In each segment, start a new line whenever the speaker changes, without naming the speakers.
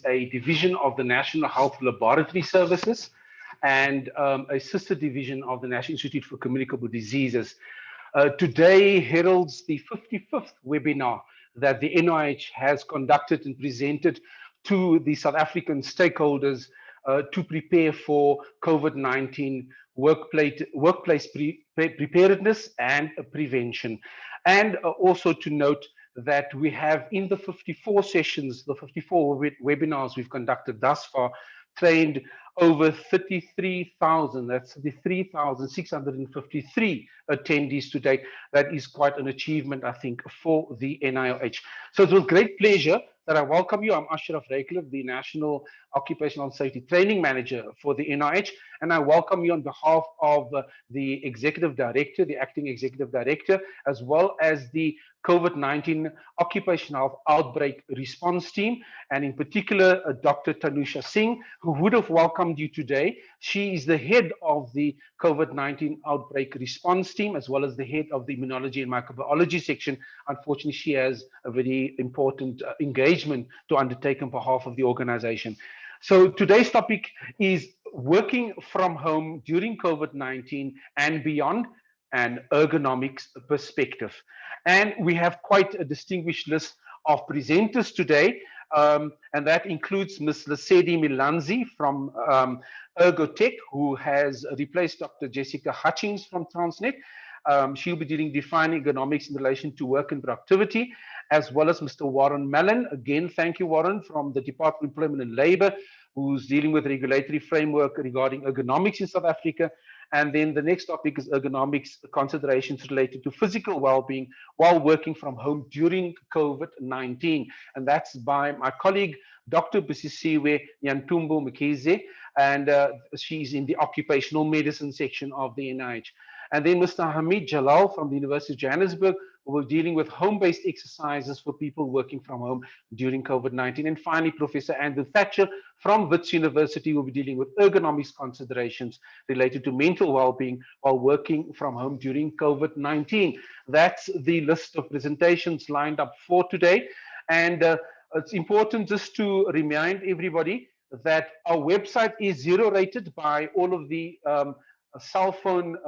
a division of the National Health Laboratory Services and a sister division of the National Institute for Communicable Diseases. Today heralds the 55th webinar that the NIOH has conducted and presented to the South African stakeholders to prepare for COVID-19 workplace preparedness and prevention. And also to note that we have in the 54 sessions, the 54 webinars we've conducted thus far, trained over 33,000, that's 33,653 attendees today. That is quite an achievement, I think, for the NIOH. So it's with great pleasure that I welcome you. I'm Ashraf Reyklev, the National Occupational Safety Training Manager for the NIOH, and I welcome you on behalf of the Executive Director, the Acting Executive Director, as well as the COVID-19 Occupational Health Outbreak Response Team, and in particular, Dr. Tanusha Singh, who would have welcomed you today. She is the head of the COVID-19 Outbreak Response Team, as well as the head of the Immunology and Microbiology section. Unfortunately, she has a very important engagement to undertake on behalf of the organization. So today's topic is working from home during COVID-19 and beyond, an ergonomics perspective. And we have quite a distinguished list of presenters today, and that includes Ms. Lesedi Milanzi from Ergotech, who has replaced Dr. Jessica Hutchings from Transnet. She'll be defining ergonomics in relation to work and productivity, as well as Mr. Warren Mellon. Again, thank you, Warren, from the Department of Employment and Labour, who's dealing with regulatory framework regarding ergonomics in South Africa. And then the next topic is ergonomics considerations related to physical well-being while working from home during COVID-19. And that's by my colleague, Dr. Busisiwe Nyantumbo Mkhize, and she's in the occupational medicine section of the NIH. And then Mr. Hamid Jalal from the University of Johannesburg, who will be dealing with home-based exercises for people working from home during COVID-19. And finally, Professor Andrew Thatcher from Wits University will be dealing with ergonomics considerations related to mental well-being while working from home during COVID-19. That's the list of presentations lined up for today. And it's important just to remind everybody that our website is zero-rated by all of the cell phone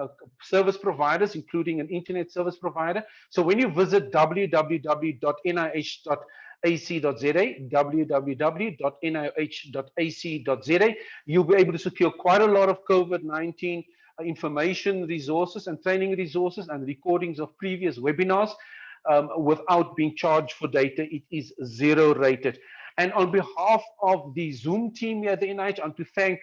service providers, including an internet service provider. So when you visit www.nih.ac.za, www.nioh.ac.za, you'll be able to secure quite a lot of COVID-19 information resources and training resources and recordings of previous webinars without being charged for data. It is zero rated. And on behalf of the Zoom team here at the NIH, I want to thank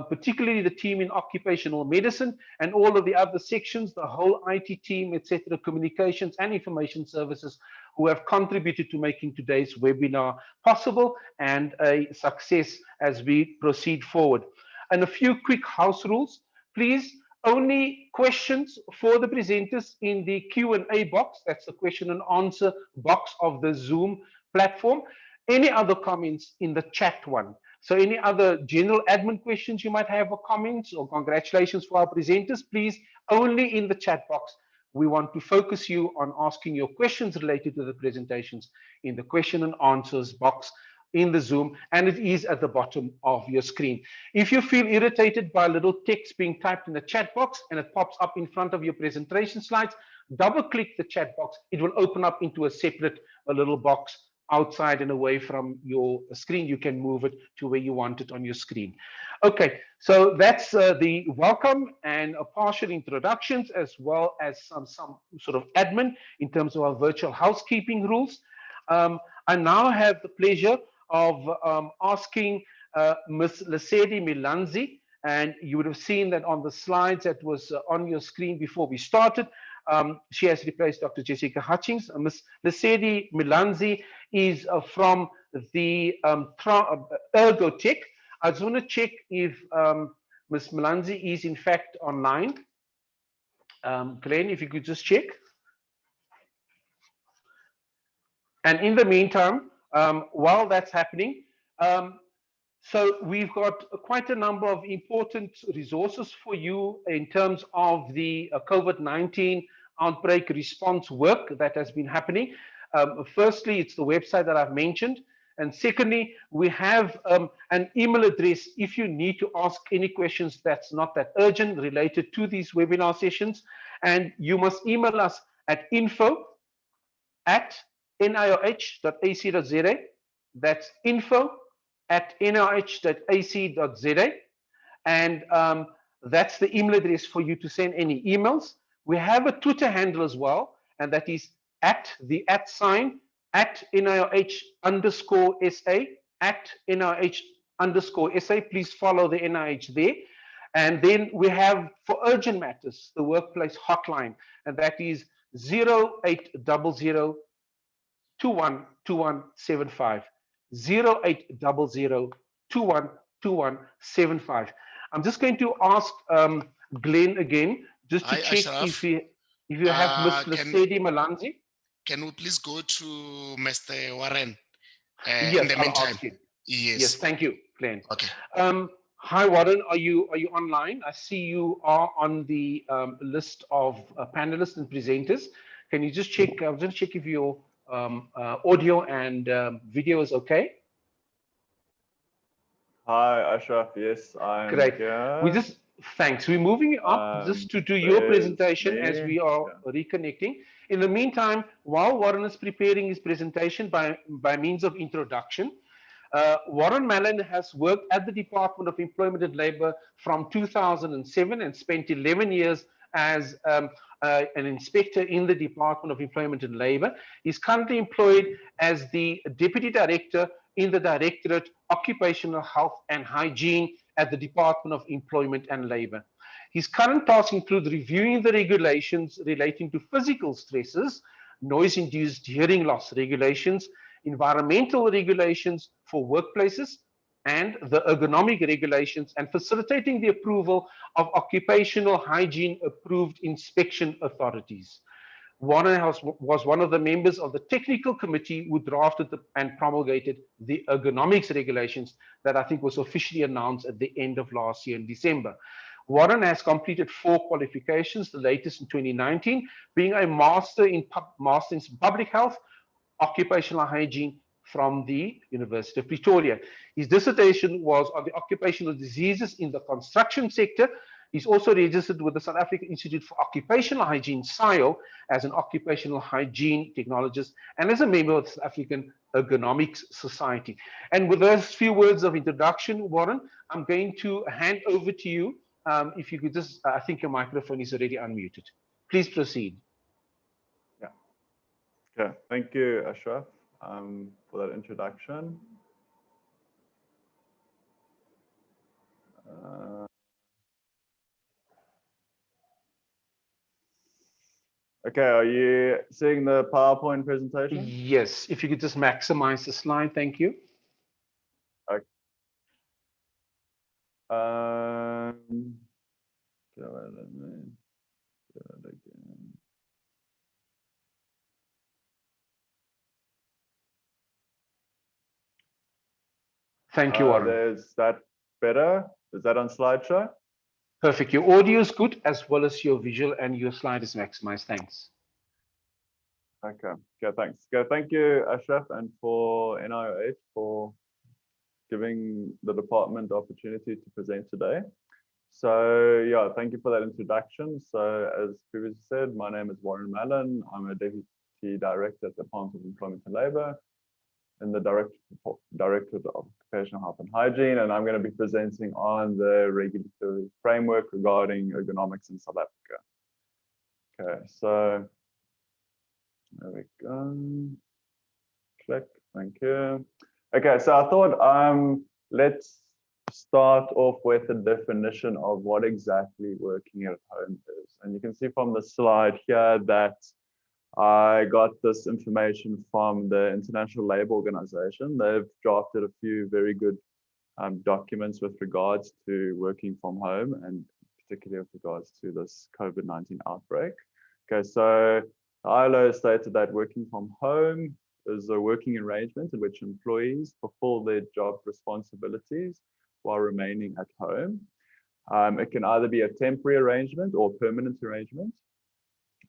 particularly the team in occupational medicine and all of the other sections, the whole IT team, etc., communications and information services who have contributed to making today's webinar possible and a success as we proceed forward. And a few quick house rules. Please, only questions for the presenters in the Q&A box. That's the question and answer box of the Zoom platform. Any other comments in the chat one? So any other general admin questions you might have or comments or congratulations for our presenters, please only in the chat box. We want to focus you on asking your questions related to the presentations in the question and answers box in the Zoom, and it is at the bottom of your screen. If you feel irritated by a little text being typed in the chat box and it pops up in front of your presentation slides, double click the chat box. It will open up into a separate little box outside and away from your screen. You can move it to where you want it on your screen. Okay, so that's the welcome and a partial introductions, as well as some sort of admin in terms of our virtual housekeeping rules. I now have the pleasure of asking Ms. Lesedi Milanzi, and you would have seen that on the slides that was on your screen before we started. She has replaced Dr. Jessica Hutchings. Ms. Lesedi Milanzi is from the Ergotech. I just want to check if Ms. Milanzi is in fact online. Glenn, if you could just check. And in the meantime, while that's happening, so we've got quite a number of important resources for you in terms of the COVID-19 outbreak response work that has been happening. Firstly, it's the website that I've mentioned. And secondly, we have an email address if you need to ask any questions that's not that urgent related to these webinar sessions. And you must email us at info@nioh.ac.za. That's info@nioh.ac.za. And that's the email address for you to send any emails. We have a Twitter handle as well, and that is @NIOH_SA, @NIOH_SA. Please follow the NIH there. And then we have, for urgent matters, the workplace hotline, and that is 0800 212175. 0800 212175. I'm just going to ask Glenn again, just to
Hi,
check
Ashraf.
if you have Ms. Lesedi Malanzi.
Can we please go to Mr. Warren in
Yes,
the
I'll
meantime?
ask him. Yes,
Yes.
thank you, Glenn.
Okay.
Hi, Warren. Are you online? I see you are on the list of panelists and presenters. Can you just check? I'll just check if your audio and video is okay.
Hi, Ashraf. Yes, I'm
Great.
here.
Thanks. We're moving up just to do your presentation as we are reconnecting. In the meantime, while Warren is preparing his presentation by means of introduction, Warren Mallon has worked at the Department of Employment and Labor from 2007 and spent 11 years as an inspector in the Department of Employment and Labor. He's currently employed as the Deputy Director in the Directorate Occupational Health and Hygiene at the Department of Employment and Labor. His current tasks include reviewing the regulations relating to physical stresses, noise-induced hearing loss regulations, environmental regulations for workplaces, and the ergonomic regulations, and facilitating the approval of occupational hygiene approved inspection authorities. Warren was one of the members of the technical committee who drafted and promulgated the ergonomics regulations that I think was officially announced at the end of last year in December. Warren has completed 4 qualifications, the latest in 2019, being a Master in Public Health, Occupational Hygiene from the University of Pretoria. His dissertation was on the occupational diseases in the construction sector. He's also registered with the South African Institute for Occupational Hygiene, SIO, as an occupational hygiene technologist and as a member of the South African Ergonomics Society. And with those few words of introduction, Warren, I'm going to hand over to you. If you could just, I think your microphone is already unmuted. Please proceed.
Yeah. Okay. Thank you, Ashraf, for that introduction. Okay, are you seeing the PowerPoint presentation?
Yes, if you could just maximize the slide, thank you.
Okay.
Thank you, Warren.
Is that better? Is that on slideshow?
Perfect. Your audio is good as well as your visual, and your slide is maximized. Thanks.
Okay. Okay, thanks. Okay, thank you, Ashraf, and for NIOH for giving the department the opportunity to present today. So yeah, thank you for that introduction. So as previously said, my name is Warren Mallon. I'm a Deputy Director at the Department of Employment and Labor in the Directorate of Occupational Health and Hygiene, and I'm going to be presenting on the regulatory framework regarding ergonomics in South Africa. Okay, so there we go. Click, thank you. Okay, so I thought let's start off with the definition of what exactly working at home is. And you can see from the slide here that I got this information from the International Labour Organization. They've drafted a few very good documents with regards to working from home, and particularly with regards to this COVID-19 outbreak. Okay, so ILO stated that working from home is a working arrangement in which employees fulfill their job responsibilities while remaining at home. It can either be a temporary arrangement or permanent arrangement.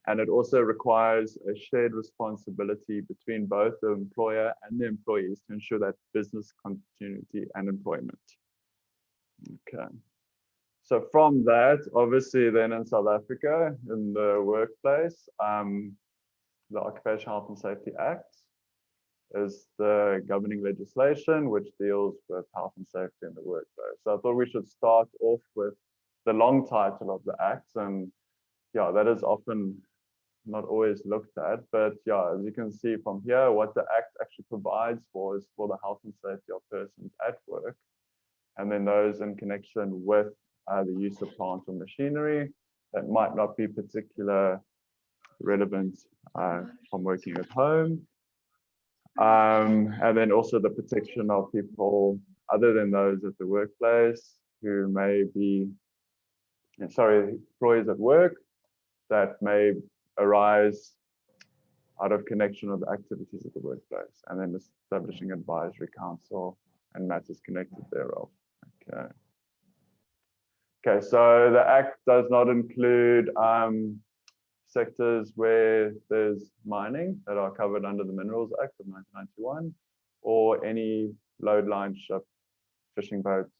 And it also requires a shared responsibility between both the employer and the employees to ensure that business continuity and employment. Okay. So from that, obviously then in South Africa, in the workplace, the Occupational Health and Safety Act is the governing legislation which deals with health and safety in the workplace. So I thought we should start off with the long title of the act, and yeah, that is often not always looked at, but yeah, as you can see from here, what the act actually provides for is for the health and safety of persons at work, and then those in connection with the use of plant or machinery that might not be particular relevant from working at home. And then also the protection of people other than those at the workplace who may be, employees at work that may arise out of connection with activities at the workplace, and then establishing advisory council and matters connected thereof. Okay. Okay, so the Act does not include sectors where there's mining that are covered under the Minerals Act of 1991, or any load line ship, fishing boat,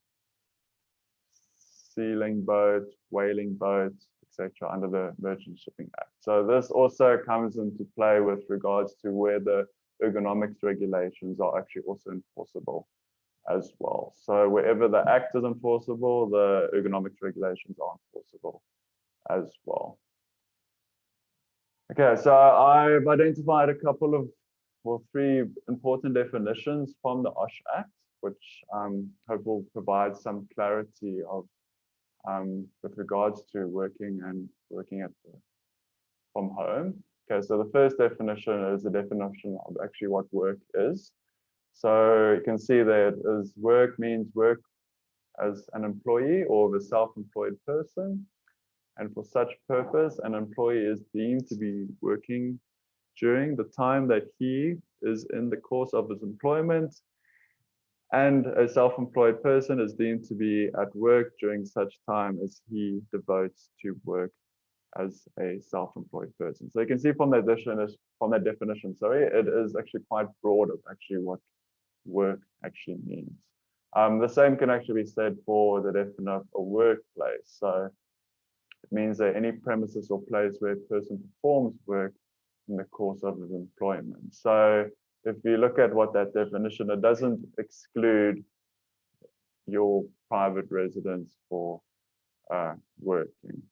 sealing boat, whaling boat, etc., under the Merchant Shipping Act. So this also comes into play with regards to where the Ergonomics Regulations are actually also enforceable as well. So wherever the Act is enforceable, the Ergonomics Regulations are enforceable as well. Okay, so I've identified a couple of, well, 3 important definitions from the OHS Act, which hope will provide some clarity of with regards to working from home. Okay, so the first definition is the definition of actually what work is. So you can see that as work means work as an employee or the self-employed person. And for such purpose, an employee is deemed to be working during the time that he is in the course of his employment, and a self-employed person is deemed to be at work during such time as he devotes to work as a self-employed person. So you can see from that definition, it is actually quite broad of actually what work actually means. The same can actually be said for the definition of a workplace. So it means that any premises or place where a person performs work in the course of his employment. So if you look at what that definition, it doesn't exclude your private residence for working.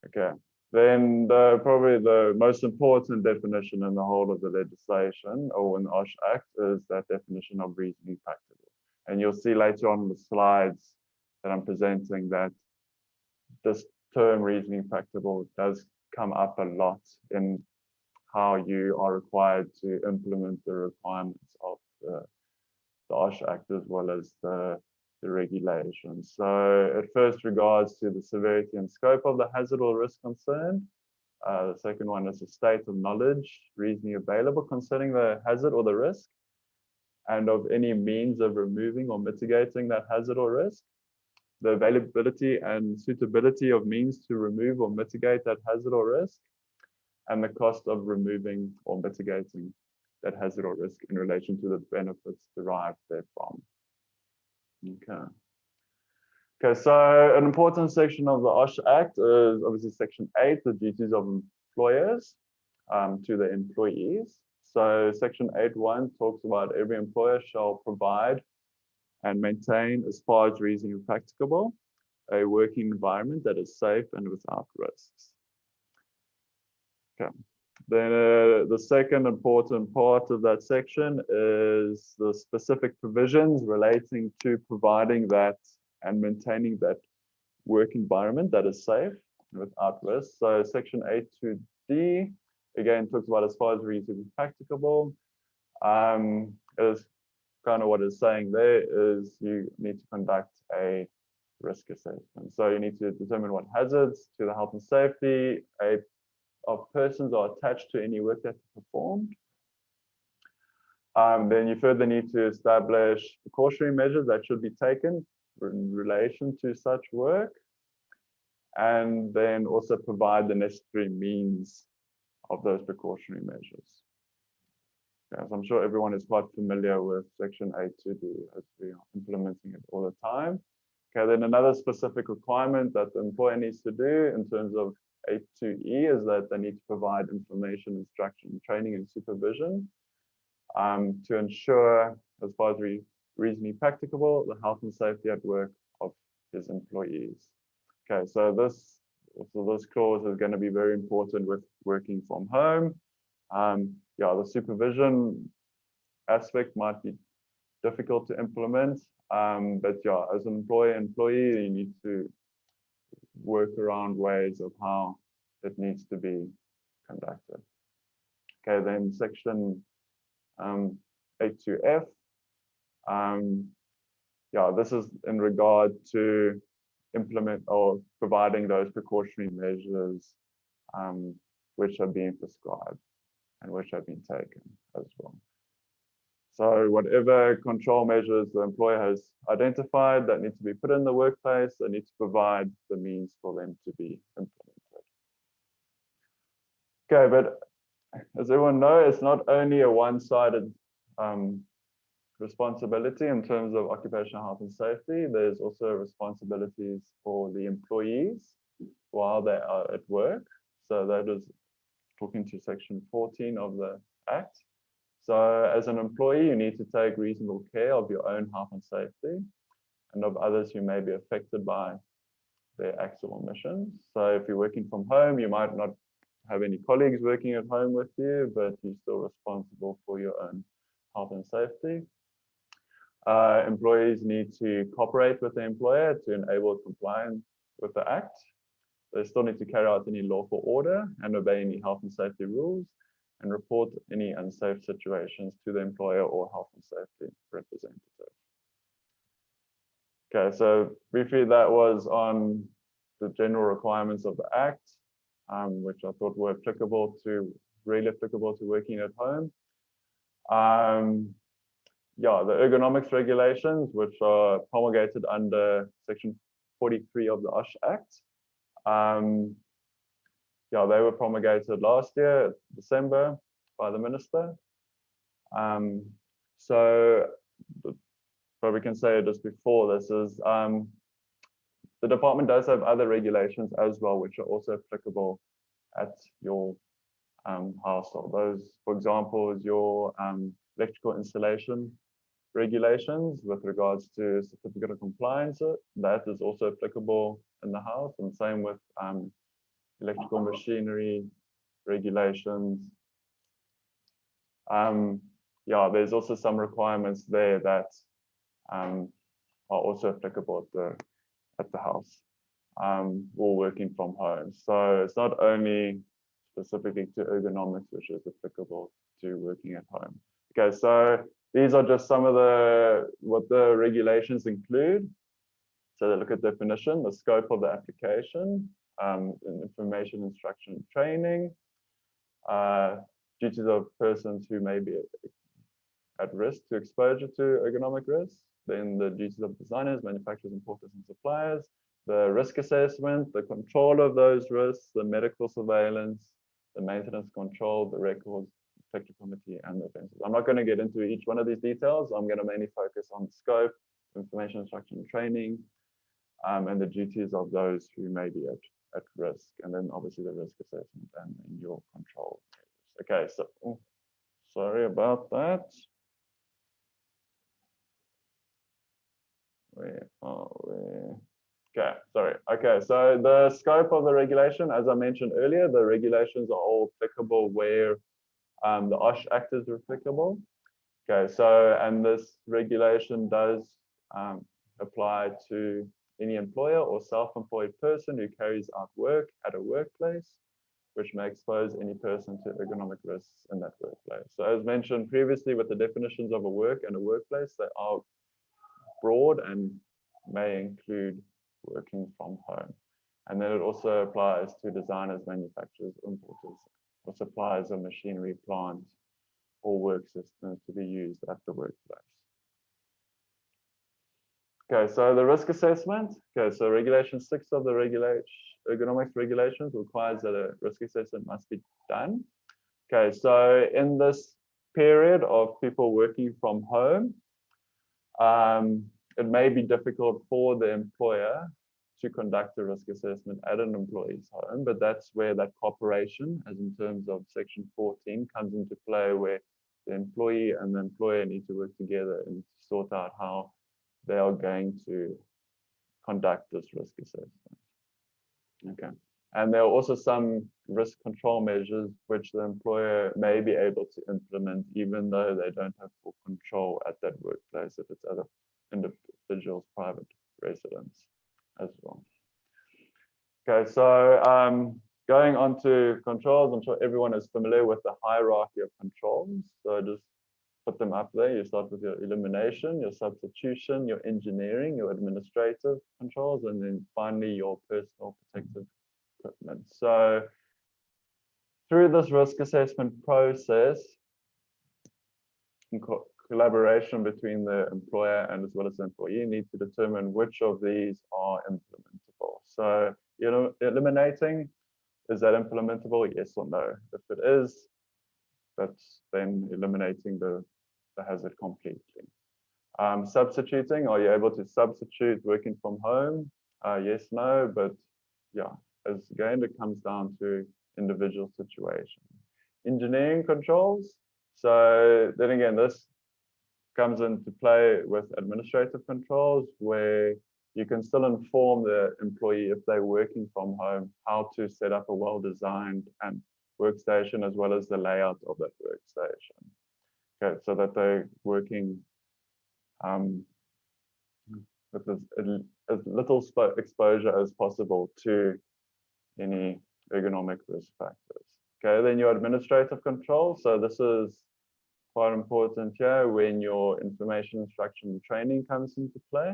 Okay. Then probably the most important definition in the whole of the legislation, or in the OHS Act, is that definition of reasonably practical. And you'll see later on in the slides that I'm presenting that this term reasonably practical does come up a lot in how you are required to implement the requirements of the OHS Act as well as the regulations. So it first regards to the severity and scope of the hazard or risk concerned. The second one is the state of knowledge reasonably available concerning the hazard or the risk, and of any means of removing or mitigating that hazard or risk. The availability and suitability of means to remove or mitigate that hazard or risk, and the cost of removing or mitigating that hazard or risk in relation to the benefits derived therefrom. Okay, so an important section of the OHS Act is obviously Section 8, the duties of employers to the employees. So Section 8.1 talks about every employer shall provide and maintain, as far as reasonably practicable, a working environment that is safe and without risks. Okay. Then the second important part of that section is the specific provisions relating to providing that and maintaining that work environment that is safe and without risk. So Section 8.2d, again, talks about as far as reasonably practicable. Is kind of what it's saying there is you need to conduct a risk assessment. So you need to determine what hazards to the health and safety of persons are attached to any work that's performed. Then you further need to establish precautionary measures that should be taken in relation to such work, and then also provide the necessary means of those precautionary measures. Yes, I'm sure everyone is quite familiar with Section 8.2d as we are implementing it all the time. Okay, then another specific requirement that the employer needs to do in terms of 8.2e is that they need to provide information, instruction, training, and supervision to ensure, as far as reasonably practicable, the health and safety at work of his employees. Okay, so this clause is going to be very important with working from home. Yeah, the supervision aspect might be difficult to implement, but yeah, as an employee, you need to work around ways of how it needs to be conducted. Okay, then section 8.2f. Yeah, this is in regard to implement or providing those precautionary measures which are being prescribed and which have been taken as well. So whatever control measures the employer has identified that need to be put in the workplace, they need to provide the means for them to be implemented. Okay, but as everyone knows, it's not only a one-sided responsibility in terms of occupational health and safety. There's also responsibilities for the employees while they are at work. So that is talking to section 14 of the Act. So as an employee, you need to take reasonable care of your own health and safety and of others who may be affected by their acts or omissions. So if you're working from home, you might not have any colleagues working at home with you, but you're still responsible for your own health and safety. Employees need to cooperate with the employer to enable compliance with the Act. They still need to carry out any lawful order and obey any health and safety rules and report any unsafe situations to the employer or health and safety representative. Okay, so briefly that was on the general requirements of the Act, which I thought were really applicable to working at home. Yeah, the Ergonomics Regulations, which are promulgated under Section 43 of the OHS Act. Yeah, they were promulgated last year, December, by the minister. So, but we can say just before this is, the department does have other regulations as well, which are also applicable at your household. Those, for example, is your electrical installation regulations with regards to certificate of compliance. That is also applicable in the house, and same with electrical machinery regulations. Yeah, there's also some requirements there that are also applicable at the house or working from home. So it's not only specifically to ergonomics, which is applicable to working at home. Okay, so these are just some of what the regulations include. So they look at definition, the scope of the application, information, instruction, training, duties of persons who may be at risk to exposure to ergonomic risks, then the duties of designers, manufacturers, importers, and suppliers, the risk assessment, the control of those risks, the medical surveillance, the maintenance control, the records, technical committee, and the offenses. I'm not going to get into each one of these details. I'm going to mainly focus on scope, information, instruction, and training, and the duties of those who may be at risk, and then obviously the risk assessment and your control. Okay, so sorry about that. Where are we? Okay, sorry. Okay, so the scope of the regulation, as I mentioned earlier, the regulations are all applicable where the OHS Act is applicable. Okay, so, and this regulation does apply to any employer or self-employed person who carries out work at a workplace, which may expose any person to ergonomic risks in that workplace. So as mentioned previously with the definitions of a work and a workplace, they are broad and may include working from home. And then it also applies to designers, manufacturers, importers, or suppliers of machinery, plant, or work systems to be used at the workplace. Okay, so the risk assessment. Okay, so regulation 6 of the ergonomics regulations requires that a risk assessment must be done Okay, so in this period of people working from home, it may be difficult for the employer to conduct a risk assessment at an employee's home, but that's where that cooperation, as in terms of Section 14, comes into play, where the employee and the employer need to work together and sort out how they are going to conduct this risk assessment. Okay. And there are also some risk control measures which the employer may be able to implement, even though they don't have full control at that workplace, if it's at an individual's private residence as well. Okay, so going on to controls, I'm sure everyone is familiar with the hierarchy of controls. So just put them up there. You start with your elimination, your substitution, your engineering, your administrative controls, and then finally your personal protective equipment. So through this risk assessment process, in collaboration between the employer and as well as the employee, you need to determine which of these are implementable. So, you know, eliminating, is that implementable? Yes or no? If it is, that's then eliminating the hazard completely. Substituting, are you able to substitute working from home? Yes, no, but yeah, as again, it comes down to individual situation. Engineering controls. So then again, this comes into play with administrative controls, where you can still inform the employee, if they're working from home, how to set up a well-designed and workstation, as well as the layout of that workstation. Okay, so that they're working with as little exposure as possible to any ergonomic risk factors. Okay, then your administrative control. So this is quite important here when your information, instruction, and training comes into play.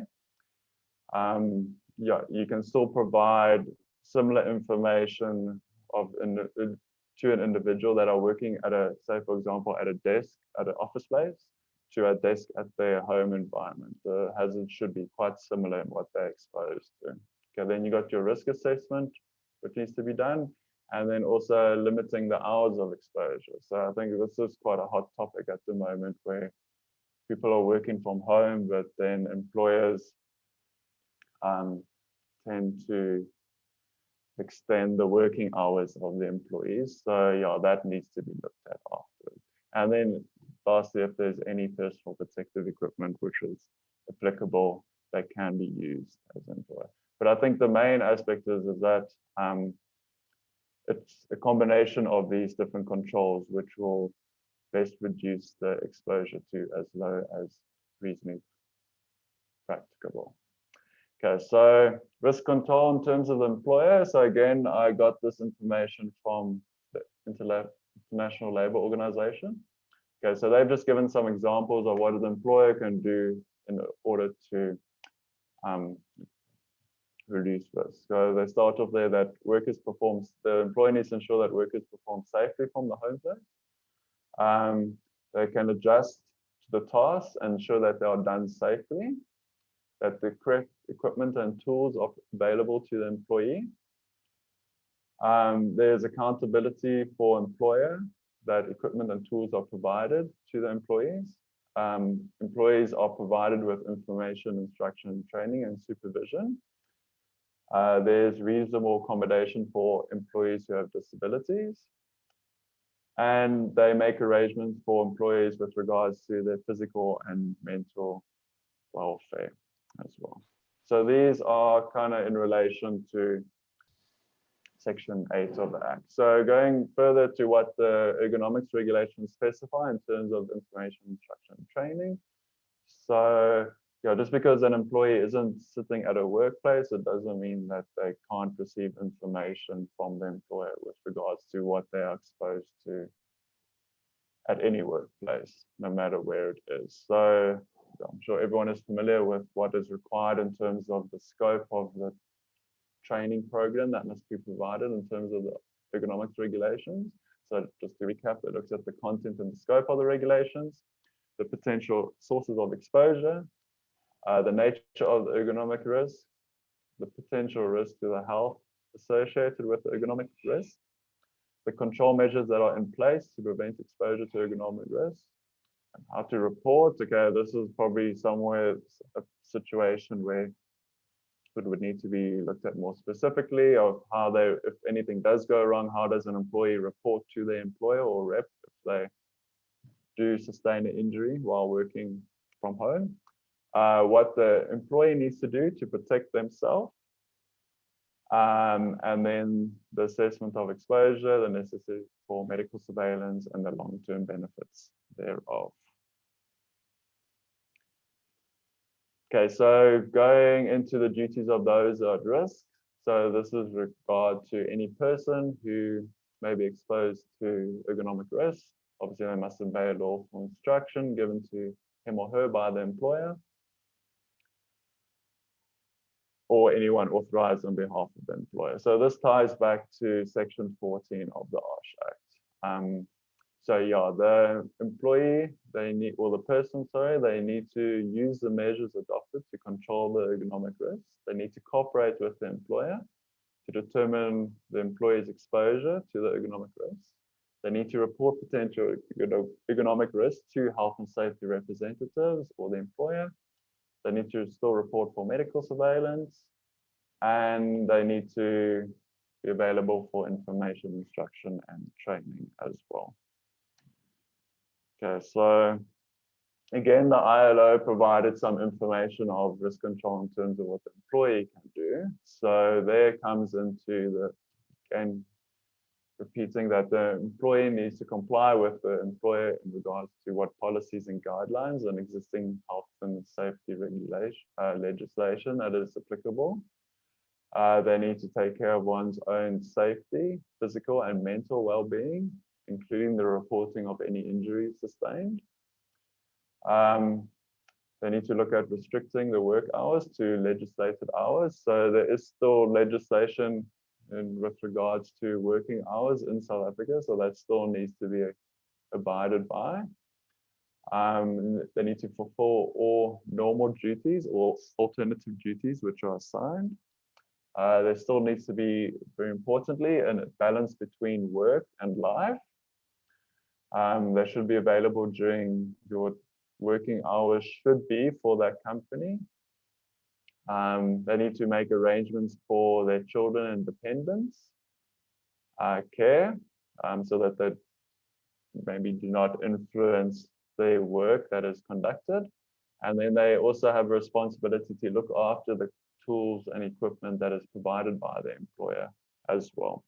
Yeah, you can still provide similar information to an individual that are working at a, say for example, at a desk at an office place, to a desk at their home environment. The hazards should be quite similar in what they're exposed to. Okay, then you got your risk assessment, which needs to be done, and then also limiting the hours of exposure. So I think this is quite a hot topic at the moment, where people are working from home, but then employers tend to extend the working hours of the employees. So yeah, that needs to be looked at afterwards. And then lastly, if there's any personal protective equipment which is applicable, that can be used as an employer. But I think the main aspect is that it's a combination of these different controls which will best reduce the exposure to as low as reasonably practicable. Okay, so risk control in terms of the employer. So again, I got this information from the International Labour Organization. Okay, so they've just given some examples of what an employer can do in order to reduce risk. So they start off there that the employer needs to ensure that workers perform safely from the home place. They can adjust to the tasks and ensure that they are done safely, that the correct equipment and tools are available to the employee. There's accountability for employer, that equipment and tools are provided to the employees. Employees are provided with information, instruction, training, and supervision. There's reasonable accommodation for employees who have disabilities. And they make arrangements for employees with regards to their physical and mental welfare as well. So these are kind of in relation to Section 8 of the Act. So going further to what the ergonomics regulations specify in terms of information, instruction, and training. So yeah, just because an employee isn't sitting at a workplace, it doesn't mean that they can't receive information from the employer with regards to what they are exposed to at any workplace, no matter where it is. So I'm sure everyone is familiar with what is required in terms of the scope of the training program that must be provided in terms of the ergonomics regulations. So just to recap, it looks at the content and the scope of the regulations, the potential sources of exposure, the nature of the ergonomic risk, the potential risk to the health associated with the ergonomic risk, the control measures that are in place to prevent exposure to ergonomic risk, and how to report. Okay, this is probably somewhere a situation where it would need to be looked at more specifically of how they, if anything does go wrong, how does an employee report to their employer or rep if they do sustain an injury while working from home, what the employee needs to do to protect themselves, and then the assessment of exposure, the necessity for medical surveillance, and the long-term benefits thereof. Okay, so going into the duties of those at risk. So this is regard to any person who may be exposed to ergonomic risk. Obviously, they must obey a lawful instruction given to him or her by the employer, or anyone authorized on behalf of the employer. So this ties back to section 14 of the OHS Act. So yeah, the employee, they need, or the person, sorry, they need to use the measures adopted to control the ergonomic risks. They need to cooperate with the employer to determine the employee's exposure to the ergonomic risks. They need to report potential ergonomic risks to health and safety representatives or the employer. They need to still report for medical surveillance, and they need to be available for information, instruction, and training as well. Okay, so again, the ILO provided some information of risk control in terms of what the employee can do. So there comes into the, again, repeating that the employee needs to comply with the employer in regards to what policies and guidelines and existing health and safety legislation that is applicable. They need to take care of one's own safety, physical and mental well-being, including the reporting of any injuries sustained. They need to look at restricting the work hours to legislated hours. So there is still legislation with regards to working hours in South Africa, so that still needs to be abided by. They need to fulfill all normal duties or alternative duties which are assigned. There still needs to be, very importantly, a balance between work and life. They should be available during your working hours should be for that company. They need to make arrangements for their children and dependents, care, so that they maybe do not influence their work that is conducted. And then they also have a responsibility to look after the tools and equipment that is provided by the employer as well.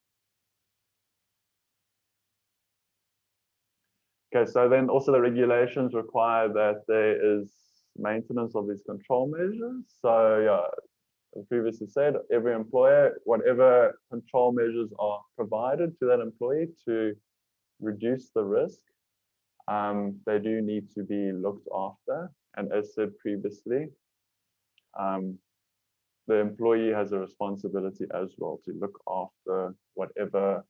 Okay, so then also the regulations require that there is maintenance of these control measures. So yeah, as previously said, every employer, whatever control measures are provided to that employee to reduce the risk, they do need to be looked after. And as said previously, the employee has a responsibility as well to look after whatever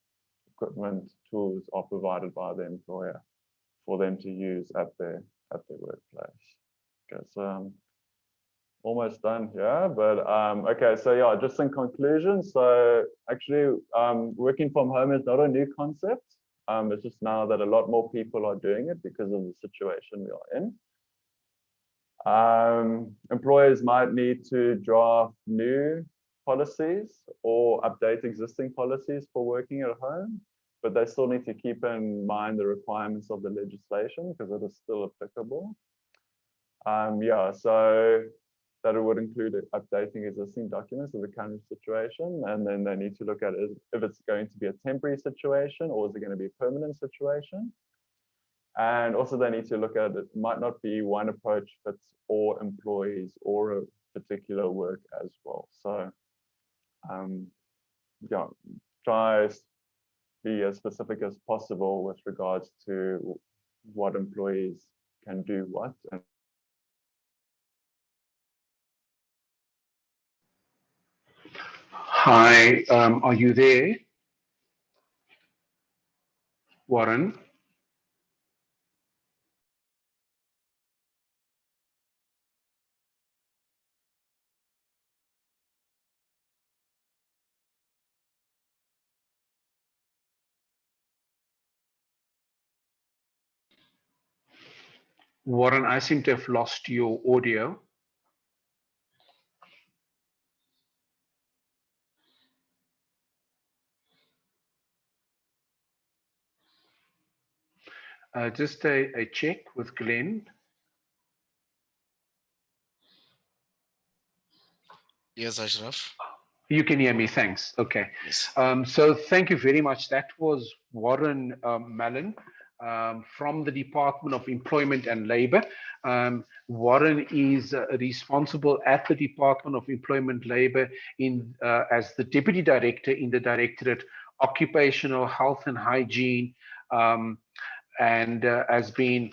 equipment, tools are provided by the employer for them to use at their workplace. Okay, so almost done here, but okay, so yeah, just in conclusion, so actually working from home is not a new concept. It's just now that a lot more people are doing it because of the situation we are in. Employers might need to draft new policies or update existing policies for working at home, but they still need to keep in mind the requirements of the legislation because it is still applicable. Yeah, so that would include updating existing documents of the current situation, and then they need to look at it if it's going to be a temporary situation or is it going to be a permanent situation. And also they need to look at it might not be one approach fits all employees or a particular work as well. So yeah, try be as specific as possible with regards to what employees can do what. And
Hi, are you there, Warren? Warren, I seem to have lost your audio. Just a check with Glenn.
Yes, Ashraf.
You can hear me, thanks. Okay.
Yes.
So thank you very much. That was Warren Mallon from the Department of Employment and Labor. Warren is responsible at the Department of Employment Labor as the Deputy Director in the Directorate Occupational Health and Hygiene, and has been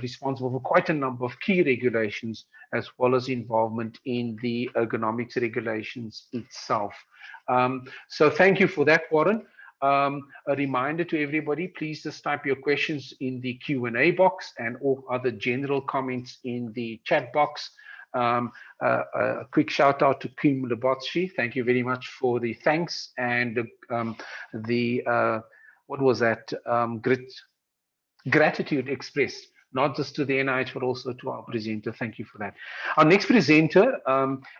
responsible for quite a number of key regulations, as well as involvement in the ergonomics regulations itself. So thank you for that, Warren. A reminder to everybody, please just type your questions in the Q&A box and all other general comments in the chat box. A quick shout out to Kim Lebotchi. Thank you very much for the thanks and what was that? Gratitude expressed, not just to the NIH, but also to our presenter. Thank you for that. Our next presenter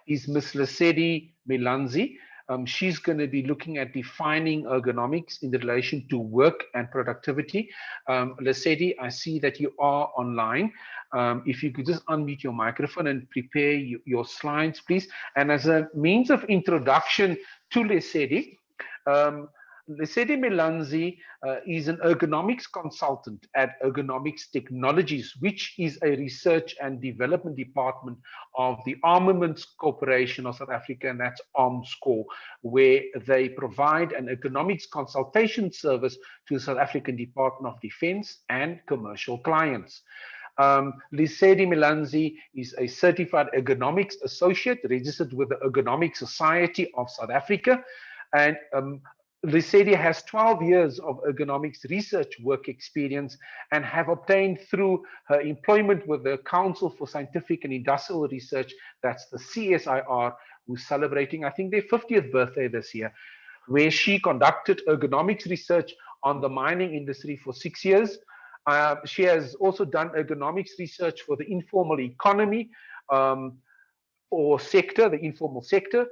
is Ms. Lesedi Milanzi. She's going to be looking at defining ergonomics in relation to work and productivity. Lesedi, I see that you are online. If you could just unmute your microphone and prepare your slides, please. And as a means of introduction to Lesedi, Lesedi Milanzi is an ergonomics consultant at Ergonomics Technologies, which is a research and development department of the Armaments Corporation of South Africa, and that's ARMSCOR, where they provide an ergonomics consultation service to the South African Department of Defense and commercial clients. Lesedi Milanzi is a certified ergonomics associate registered with the Ergonomic Society of South Africa, and Lesedi has 12 years of ergonomics research work experience and have obtained through her employment with the Council for Scientific and Industrial Research, that's the CSIR, who's celebrating, I think, their 50th birthday this year, where she conducted ergonomics research on the mining industry for 6 years. She has also done ergonomics research for the informal economy or sector, the informal sector.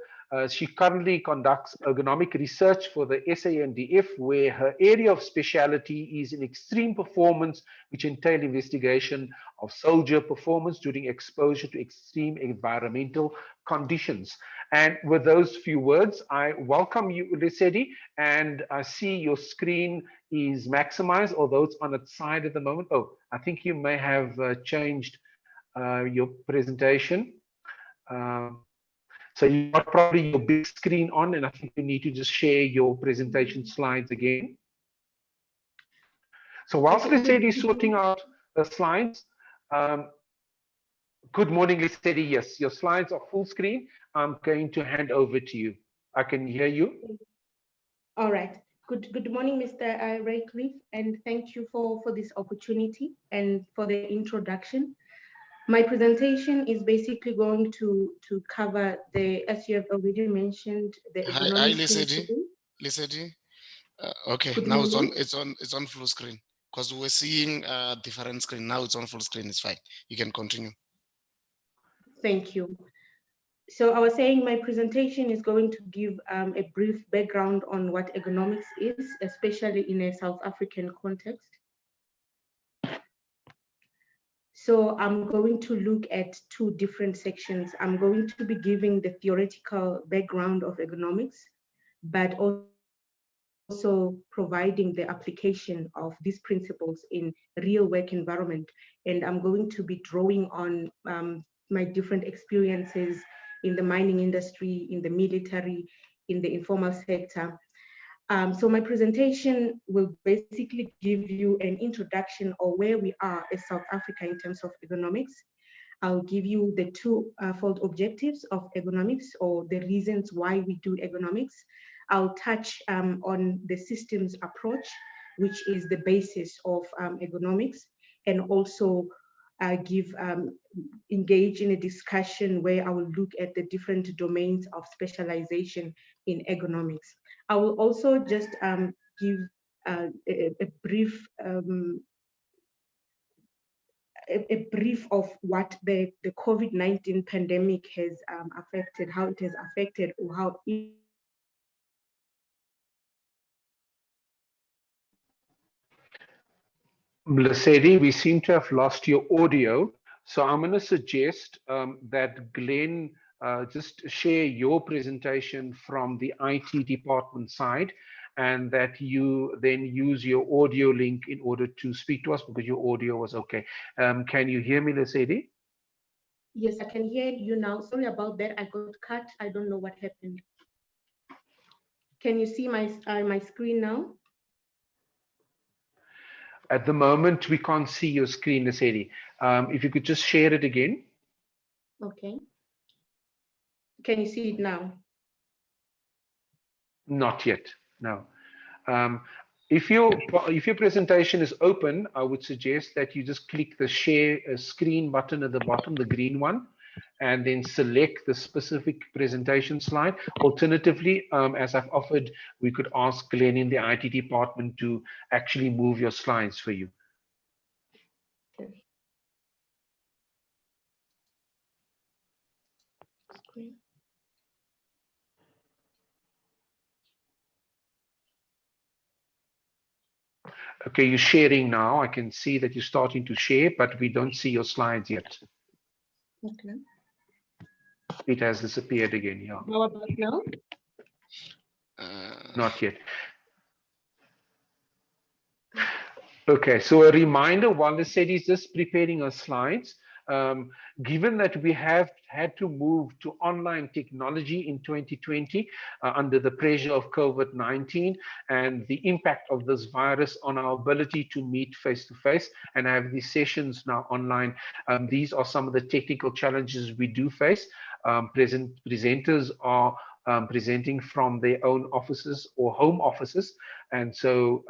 She currently conducts ergonomic research for the SANDF, where her area of specialty is in extreme performance, which entail investigation of soldier performance during exposure to extreme environmental conditions. And with those few words, I welcome you, Lesedi, and I see your screen is maximized, although it's on its side at the moment. Oh, I think you may have changed your presentation. So you've got probably your big screen on, and I think you need to just share your presentation slides again. So whilst Lesedi is sorting out the slides, good morning, Lesedi. Yes, your slides are full screen. I'm going to hand over to you. I can hear you.
All right. Good morning, Mr. Raycliffe, and thank you for this opportunity and for the introduction. My presentation is basically going to cover as you have already mentioned, the
Hi,
ergonomic principle.
Lesedi. Okay,
Good
now
morning.
it's on full screen because we're seeing a different screen. Now it's on full screen. It's fine. You can continue.
Thank you. So I was saying my presentation is going to give a brief background on what ergonomics is, especially in a South African context. So I'm going to look at two different sections. I'm going to be giving the theoretical background of ergonomics, but also providing the application of these principles in real work environment. And I'm going to be drawing on my different experiences in the mining industry, in the military, in the informal sector. So my presentation will basically give you an introduction of where we are as South Africa in terms of ergonomics. I'll give you the two-fold objectives of ergonomics, or the reasons why we do ergonomics. I'll touch on the systems approach, which is the basis of ergonomics, and also engage in a discussion where I will look at the different domains of specialization in ergonomics. I will also just give a brief a brief of what the COVID-19 pandemic has affected, how it has affected, or how it
Lesedi, we seem to have lost your audio. So I'm going to suggest that Glenn just share your presentation from the IT department side, and that you then use your audio link in order to speak to us, because your audio was okay. Can you hear me, Lesedi?
Yes, I can hear you now. Sorry about that. I got cut. I don't know what happened. Can you see my screen now?
At the moment, we can't see your screen, Lesedi. If you could just share it again.
Okay. Can you see it now?
Not yet, no. If your presentation is open, I would suggest that you just click the share screen button at the bottom, the green one, and then select the specific presentation slide. Alternatively, as I've offered, we could ask Glenn in the IT department to actually move your slides for you.
Okay. Screen.
Okay, you're sharing now. I can see that you're starting to share, but we don't see your slides yet.
Okay.
It has disappeared again, yeah.
How about now?
Not yet. Okay, so a reminder while Lesedi is just preparing our slides, given that we have had to move to online technology in 2020 under the pressure of COVID-19 and the impact of this virus on our ability to meet face-to-face and have these sessions now online, these are some of the technical challenges we do face. Presenters are presenting from their own offices or home offices, and so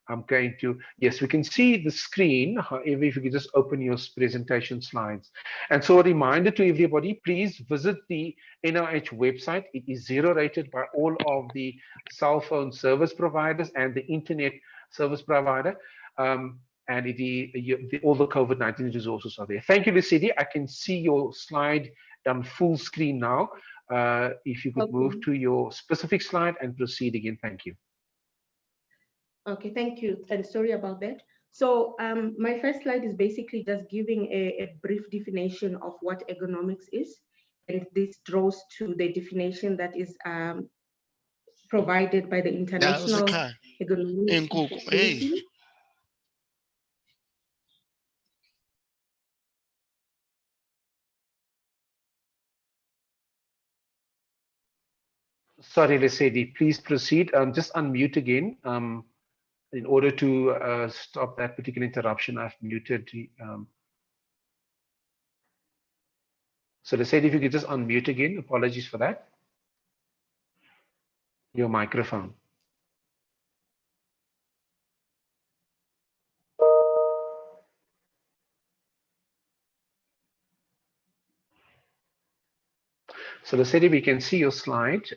I'm going to, yes, we can see the screen. However, if you could just open your presentation slides. And so a reminder to everybody, please visit the NIOH website. It is zero rated by all of the cell phone service providers and the internet service provider. And all the COVID-19 resources are there. Thank you, Lesedi. I can see your slide on full screen now. If you could move to your specific slide and proceed again. Thank you.
Okay, thank you, and sorry about that. So my first slide is basically just giving a brief definition of what ergonomics is, and this draws to the definition that is provided by the International Ergonomics Regulations.
Sorry, Lesedi, please proceed. Just unmute again. In order to stop that particular interruption, I've muted. So Lesedi, if you could just unmute again. Apologies for that. Your microphone. So Lesedi, we can see your slide.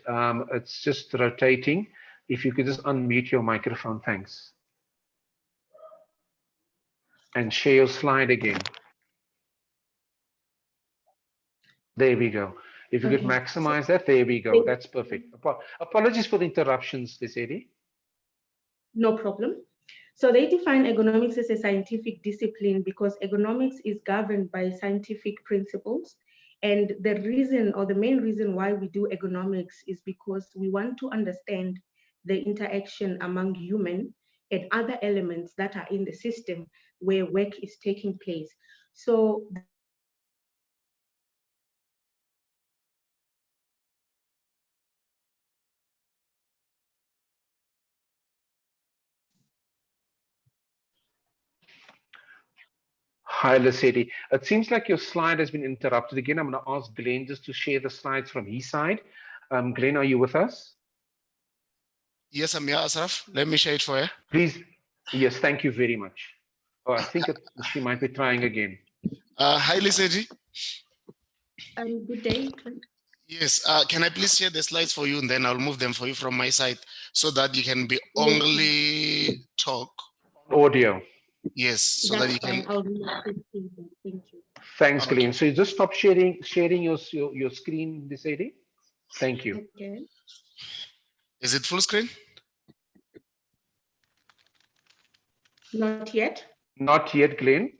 It's just rotating. If you could just unmute your microphone, thanks. And share your slide again. There we go. If you could maximize that, there we go. That's perfect. Apologies for the interruptions, Lesedi.
No problem. So they define ergonomics as a scientific discipline because ergonomics is governed by scientific principles. And the reason, or the main reason why we do ergonomics, is because we want to understand the interaction among human and other elements that are in the system where work is taking place. So
Hi, Lesedi. It seems like your slide has been interrupted again. I'm going to ask Glenn just to share the slides from his side. Glenn, are you with us?
Yes, I'm here, Asraf. Let me share it for you.
Please. Yes, thank you very much. Oh, I think she might be trying again.
Hi, Lesedi.
good day.
Yes, can I please share the slides for you, and then I'll move them for you from my side so that you can be only talk.
Audio.
Yes, so that
That's
you
fine.
can.
I'll do that. Thank you.
Thanks,
Okay.
Glenn. So you just stop sharing your screen, this lady. Thank you.
Okay.
Is it full screen?
Not yet.
Not yet, Glenn.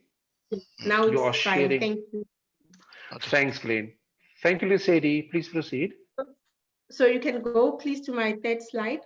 Now
You
it's
are
fine.
sharing.
Thank you.
Okay.
Thanks, Glenn. Thank you, Lisady. Please proceed.
So you can go, please, to my third slide.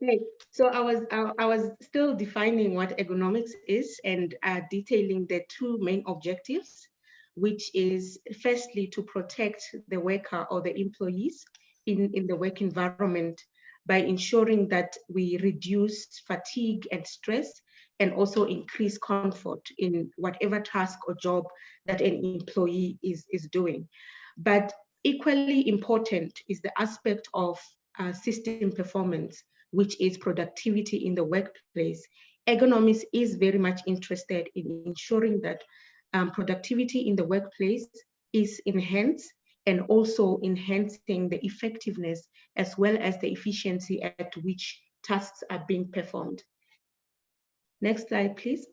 Okay. So I was still defining what ergonomics is and detailing the two main objectives, which is firstly to protect the worker or the employees in the work environment by ensuring that we reduce fatigue and stress and also increase comfort in whatever task or job that an employee is doing. But equally important is the aspect of system performance, which is productivity in the workplace. Ergonomics is very much interested in ensuring that productivity in the workplace is enhanced and also enhancing the effectiveness as well as the efficiency at which tasks are being performed. Next slide, please.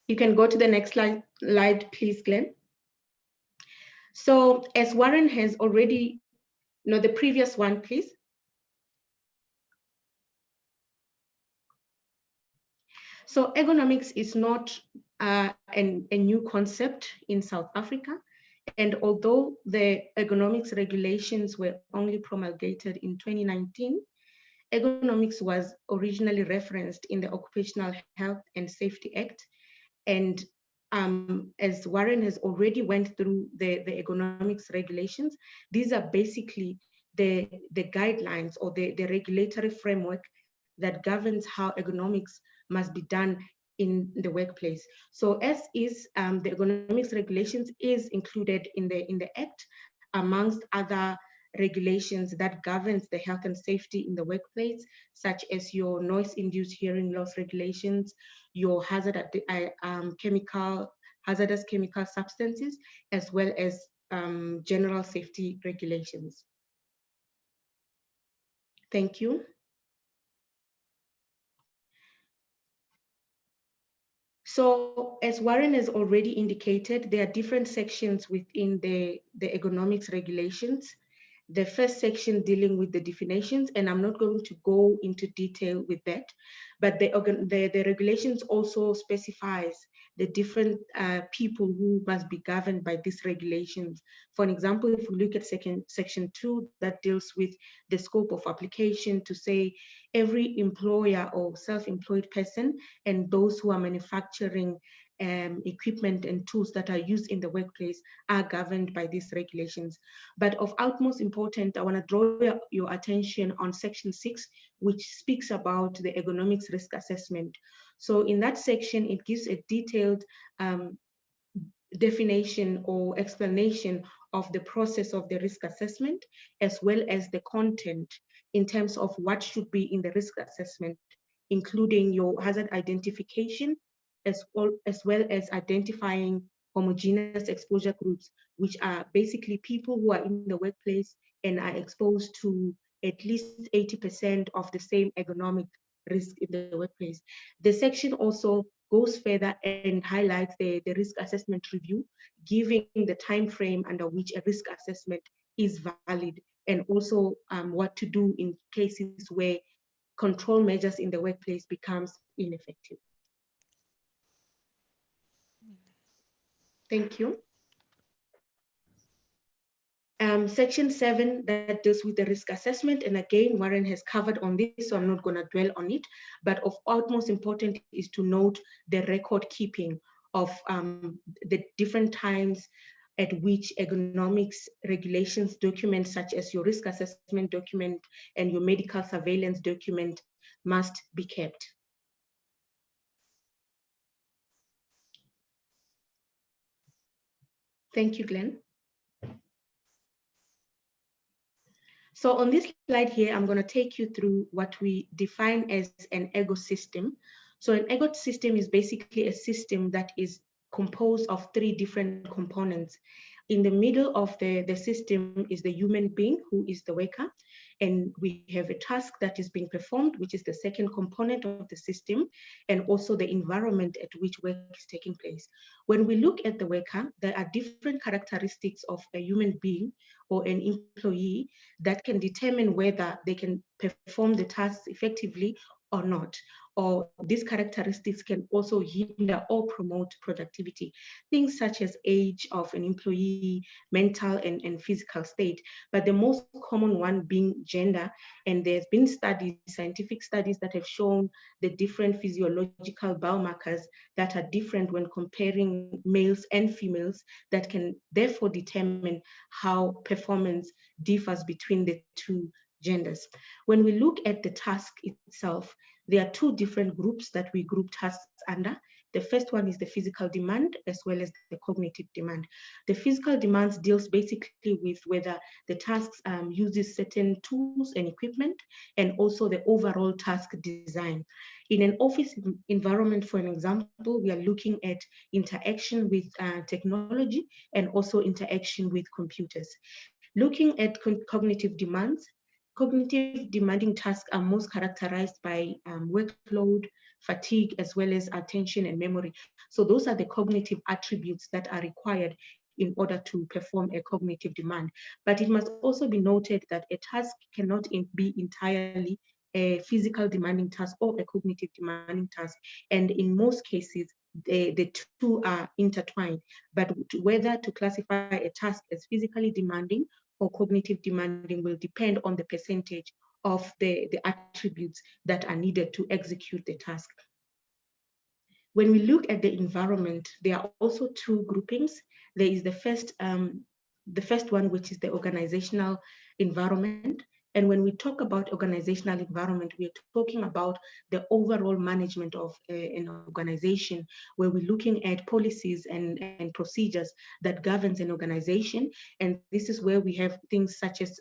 You can go to the next slide, please, Glenn. So as Warren has already, no, the previous one, please. So ergonomics is not a new concept in South Africa. And although the ergonomics regulations were only promulgated in 2019, ergonomics was originally referenced in the Occupational Health and Safety Act. And as Warren has already went through the ergonomics regulations, these are basically the guidelines or the regulatory framework that governs how ergonomics must be done in the workplace. So as is, the ergonomics regulations is included in the Act, amongst other regulations that governs the health and safety in the workplace, such as your noise-induced hearing loss regulations, your hazardous chemical substances, as well as general safety regulations. Thank you. So as Warren has already indicated, there are different sections within the ergonomics regulations. The first section dealing with the definitions, and I'm not going to go into detail with that, but the regulations also specifies the different people who must be governed by these regulations. For an example, if we look at section 2, that deals with the scope of application to say every employer or self-employed person and those who are manufacturing equipment and tools that are used in the workplace are governed by these regulations. But of utmost importance, I want to draw your attention on section 6, which speaks about the ergonomics risk assessment. So in that section, it gives a detailed definition or explanation of the process of the risk assessment, as well as the content in terms of what should be in the risk assessment, including your hazard identification, as well as identifying homogeneous exposure groups, which are basically people who are in the workplace and are exposed to at least 80% of the same ergonomic risk in the workplace. The section also goes further and highlights the risk assessment review, giving the time frame under which a risk assessment is valid, and also what to do in cases where control measures in the workplace becomes ineffective. Thank you. Section 7 that deals with the risk assessment, and again, Warren has covered on this, so I'm not going to dwell on it, but of utmost importance is to note the record keeping of the different times at which ergonomics regulations documents, such as your risk assessment document and your medical surveillance document, must be kept. Thank you, Glenn. So on this slide here, I'm going to take you through what we define as an ergo system. So an ergo system is basically a system that is composed of 3 different components. In the middle of the system is the human being, who is the worker. And we have a task that is being performed, which is the second component of the system, and also the environment at which work is taking place. When we look at the worker, there are different characteristics of a human being or an employee that can determine whether they can perform the tasks effectively or not. Or these characteristics can also hinder or promote productivity. Things such as age of an employee, mental and physical state, but the most common one being gender. And there's been studies, scientific studies, that have shown the different physiological biomarkers that are different when comparing males and females, that can therefore determine how performance differs between the two genders. When we look at the task itself, there are two different groups that we group tasks under. The first one is the physical demand as well as the cognitive demand. The physical demands deals basically with whether the tasks uses certain tools and equipment, and also the overall task design. In an office environment, for an example, we are looking at interaction with technology and also interaction with computers. Looking at cognitive demands, cognitive demanding tasks are most characterized by workload, fatigue, as well as attention and memory. So those are the cognitive attributes that are required in order to perform a cognitive demand. But it must also be noted that a task cannot be entirely a physical demanding task or a cognitive demanding task. And in most cases, the two are intertwined. But whether to classify a task as physically demanding or cognitive demanding will depend on the percentage of the attributes that are needed to execute the task. When we look at the environment, there are also two groupings. There is the first one, which is the organizational environment. And when we talk about organizational environment, we are talking about the overall management of an organization, where we're looking at policies and procedures that governs an organization. And this is where we have things such as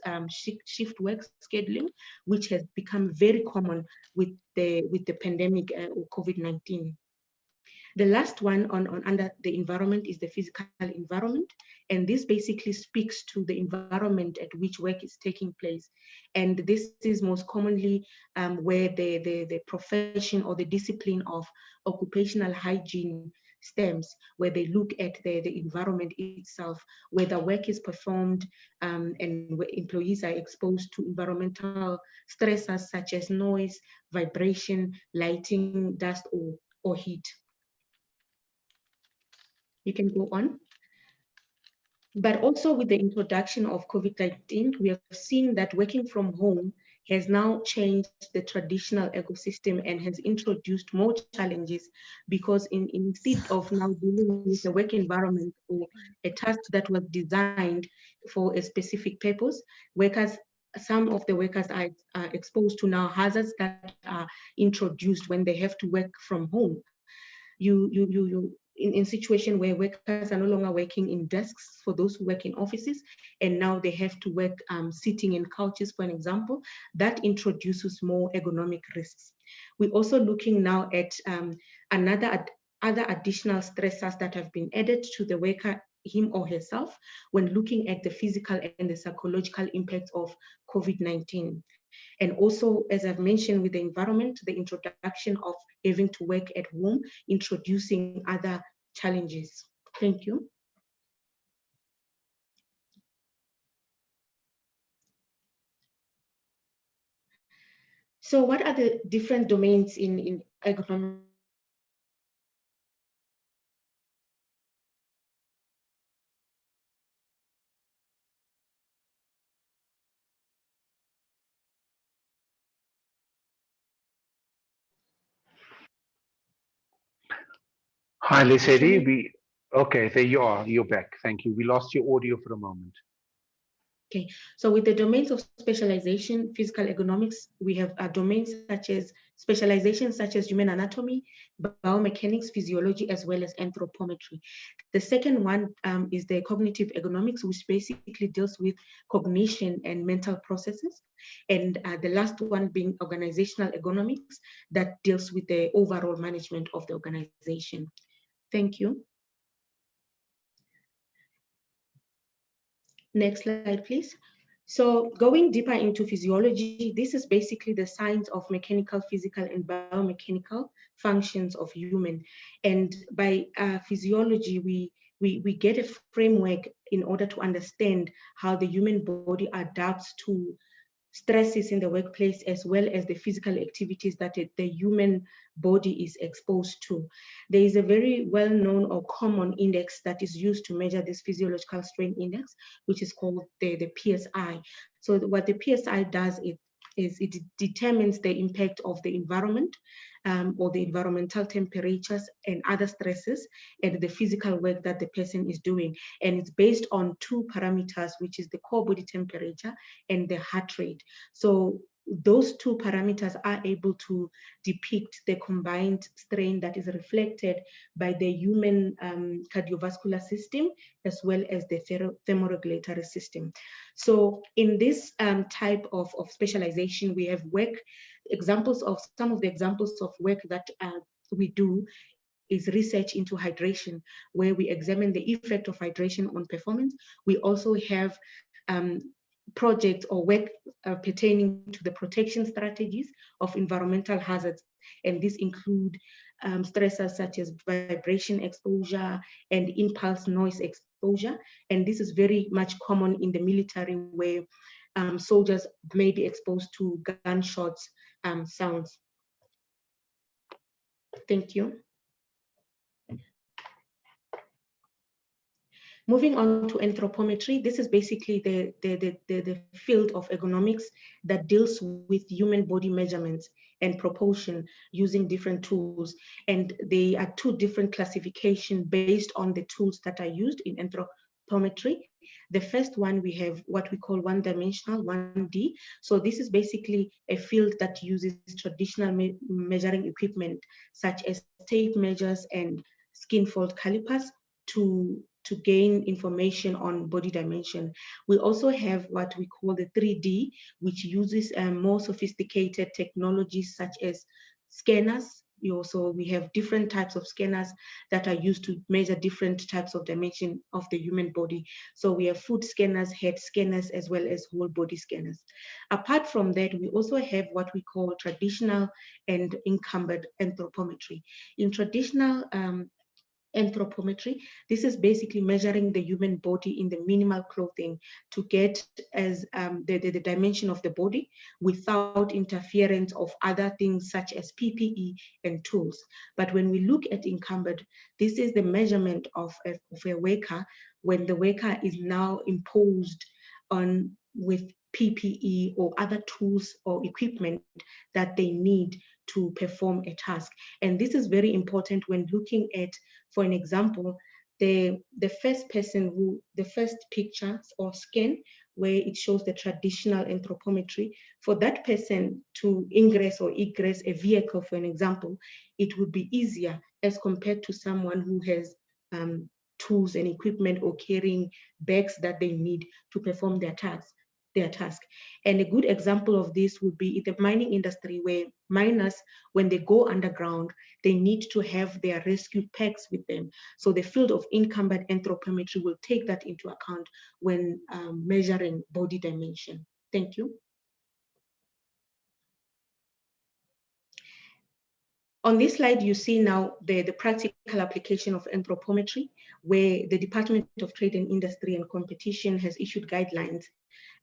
shift work scheduling, which has become very common with the pandemic or COVID-19. The last one under the environment is the physical environment. And this basically speaks to the environment at which work is taking place. And this is most commonly where the profession or the discipline of occupational hygiene stems, where they look at the environment itself, where the work is performed, and where employees are exposed to environmental stressors such as noise, vibration, lighting, dust, or heat. You can go on. But also with the introduction of COVID-19, we have seen that working from home has now changed the traditional ecosystem and has introduced more challenges, because instead of now dealing with a work environment or a task that was designed for a specific purpose, some of the workers are exposed to now hazards that are introduced when they have to work from home. In situation where workers are no longer working in desks for those who work in offices, and now they have to work sitting in couches, for an example, that introduces more ergonomic risks. We're also looking now at other additional stressors that have been added to the worker, him or herself, when looking at the physical and the psychological impact of COVID-19. And also, as I've mentioned, with the environment, the introduction of having to work at home, introducing other challenges. Thank you. So what are the different domains in ergonomics?
Hi, Lesedi. Okay, there you are. You're back. Thank you. We lost your audio for a moment.
Okay, so with the domains of specialization, physical ergonomics, we have domains such as specializations such as human anatomy, biomechanics, physiology, as well as anthropometry. The second one is the cognitive ergonomics, which basically deals with cognition and mental processes. And the last one being organizational ergonomics, that deals with the overall management of the organization. Thank you. Next slide, please. So going deeper into physiology, this is basically the science of mechanical, physical, and biomechanical functions of human. And by physiology, we get a framework in order to understand how the human body adapts to stresses in the workplace, as well as the physical activities that the human body is exposed to. There is a very well-known or common index that is used to measure this physiological strain index, which is called the PSI. So what the PSI does is it determines the impact of the environment or the environmental temperatures and other stresses and the physical work that the person is doing. And it's based on two parameters, which is the core body temperature and the heart rate. So those two parameters are able to depict the combined strain that is reflected by the human cardiovascular system, as well as the thermoregulatory system. So in this type of specialization, we have work examples of some of the examples of work that we do is research into hydration, where we examine the effect of hydration on performance. We also have projects or work pertaining to the protection strategies of environmental hazards. And these include stressors such as vibration exposure and impulse noise exposure. And this is very much common in the military, where soldiers may be exposed to gunshots sounds. Thank you. Moving on to anthropometry, this is basically the field of ergonomics that deals with human body measurements and proportion using different tools. And they are two different classifications based on the tools that are used in anthropometry. The first one, we have what we call one-dimensional, 1D. So this is basically a field that uses traditional measuring equipment, such as tape measures and skin fold calipers to gain information on body dimension. We also have what we call the 3D, which uses more sophisticated technologies such as scanners. So we have different types of scanners that are used to measure different types of dimension of the human body. So we have foot scanners, head scanners, as well as whole body scanners. Apart from that, we also have what we call traditional and incumbent anthropometry. In traditional anthropometry, this is basically measuring the human body in the minimal clothing to get as the dimension of the body without interference of other things such as PPE and tools. But when we look at incumbent, this is the measurement of a worker when the worker is now imposed on with PPE or other tools or equipment that they need to perform a task. And this is very important when looking at, for an example, the first picture or scan where it shows the traditional anthropometry. For that person to ingress or egress a vehicle, for an example, it would be easier as compared to someone who has tools and equipment or carrying bags that they need to perform their task. And a good example of this would be in the mining industry, where miners, when they go underground, they need to have their rescue packs with them. So the field of incumbent anthropometry will take that into account when measuring body dimension. Thank you. On this slide, you see now the practical application of anthropometry, where the Department of Trade and Industry and Competition has issued guidelines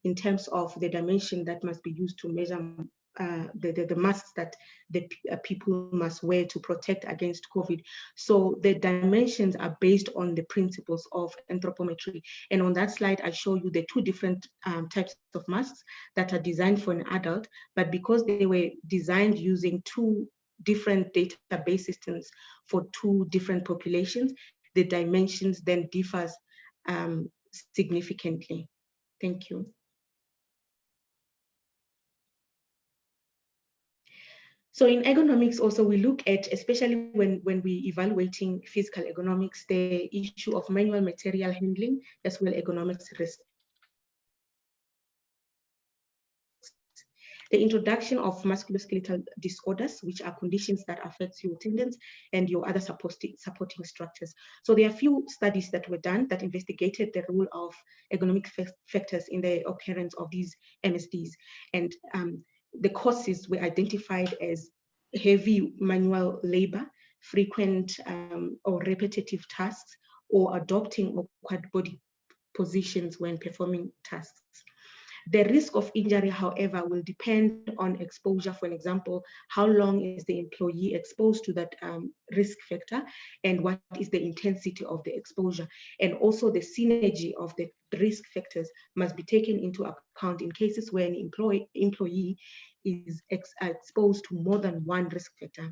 in terms of the dimension that must be used to measure the masks that the people must wear to protect against COVID. So the dimensions are based on the principles of anthropometry. And on that slide, I show you the two different types of masks that are designed for an adult, but because they were designed using two different database systems for two different populations, the dimensions then differs significantly. Thank you. So in ergonomics also, we look at, especially when we're evaluating physical ergonomics, the issue of manual material handling, as well ergonomics risks. The introduction of musculoskeletal disorders, which are conditions that affect your tendons and your other supporting structures. So there are a few studies that were done that investigated the role of ergonomic factors in the occurrence of these MSDs. And the causes were identified as heavy manual labor, frequent or repetitive tasks, or adopting awkward body positions when performing tasks. The risk of injury, however, will depend on exposure. For example, how long is the employee exposed to that risk factor, and what is the intensity of the exposure? And also the synergy of the risk factors must be taken into account in cases where an employee is exposed to more than one risk factor.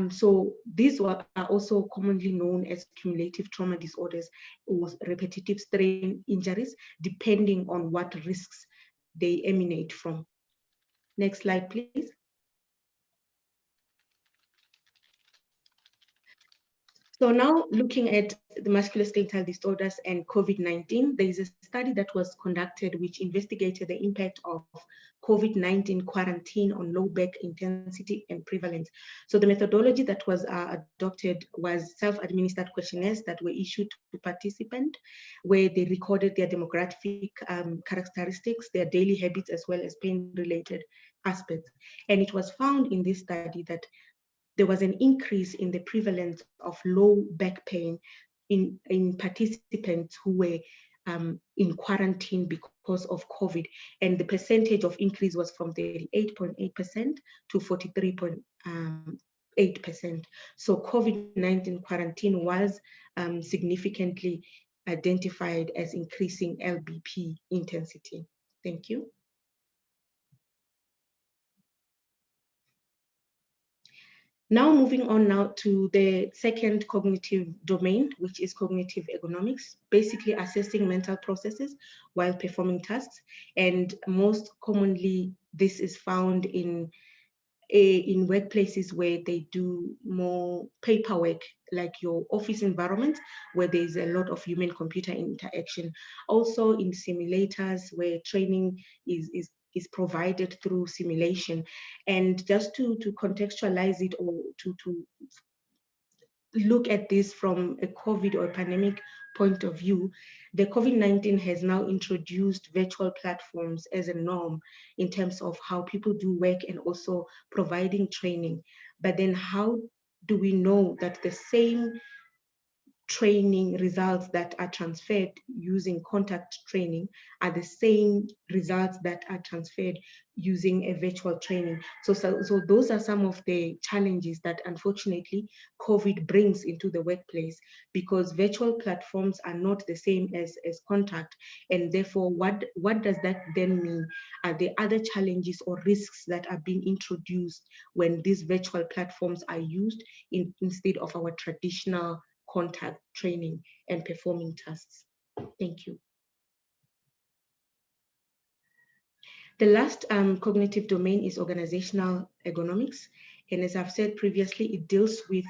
So these are also commonly known as cumulative trauma disorders or repetitive strain injuries, depending on what risks they emanate from. Next slide, please. So now looking at the musculoskeletal disorders and COVID-19, there is a study that was conducted which investigated the impact of COVID-19 quarantine on low back intensity and prevalence. So the methodology that was adopted was self-administered questionnaires that were issued to participants, where they recorded their demographic characteristics, their daily habits, as well as pain-related aspects. And it was found in this study that there was an increase in the prevalence of low back pain in participants who were in quarantine because of COVID. And the percentage of increase was from 38.8% to 43.8%. So COVID-19 quarantine was significantly identified as increasing LBP intensity. Thank you. Now moving on now to the second cognitive domain, which is cognitive ergonomics, basically assessing mental processes while performing tasks. And most commonly, this is found in workplaces where they do more paperwork, like your office environment, where there's a lot of human-computer interaction. Also in simulators where training is provided through simulation. And just to contextualize it, or to look at this from a COVID or pandemic point of view, the COVID-19 has now introduced virtual platforms as a norm in terms of how people do work and also providing training. But then how do we know that the same training results that are transferred using contact training are the same results that are transferred using a virtual training? So those are some of the challenges that unfortunately COVID brings into the workplace, because virtual platforms are not the same as contact. And therefore, what does that then mean? Are there other challenges or risks that are being introduced when these virtual platforms are used instead of our traditional contact training and performing tasks? Thank you. The last cognitive domain is organizational ergonomics. And as I've said previously, it deals with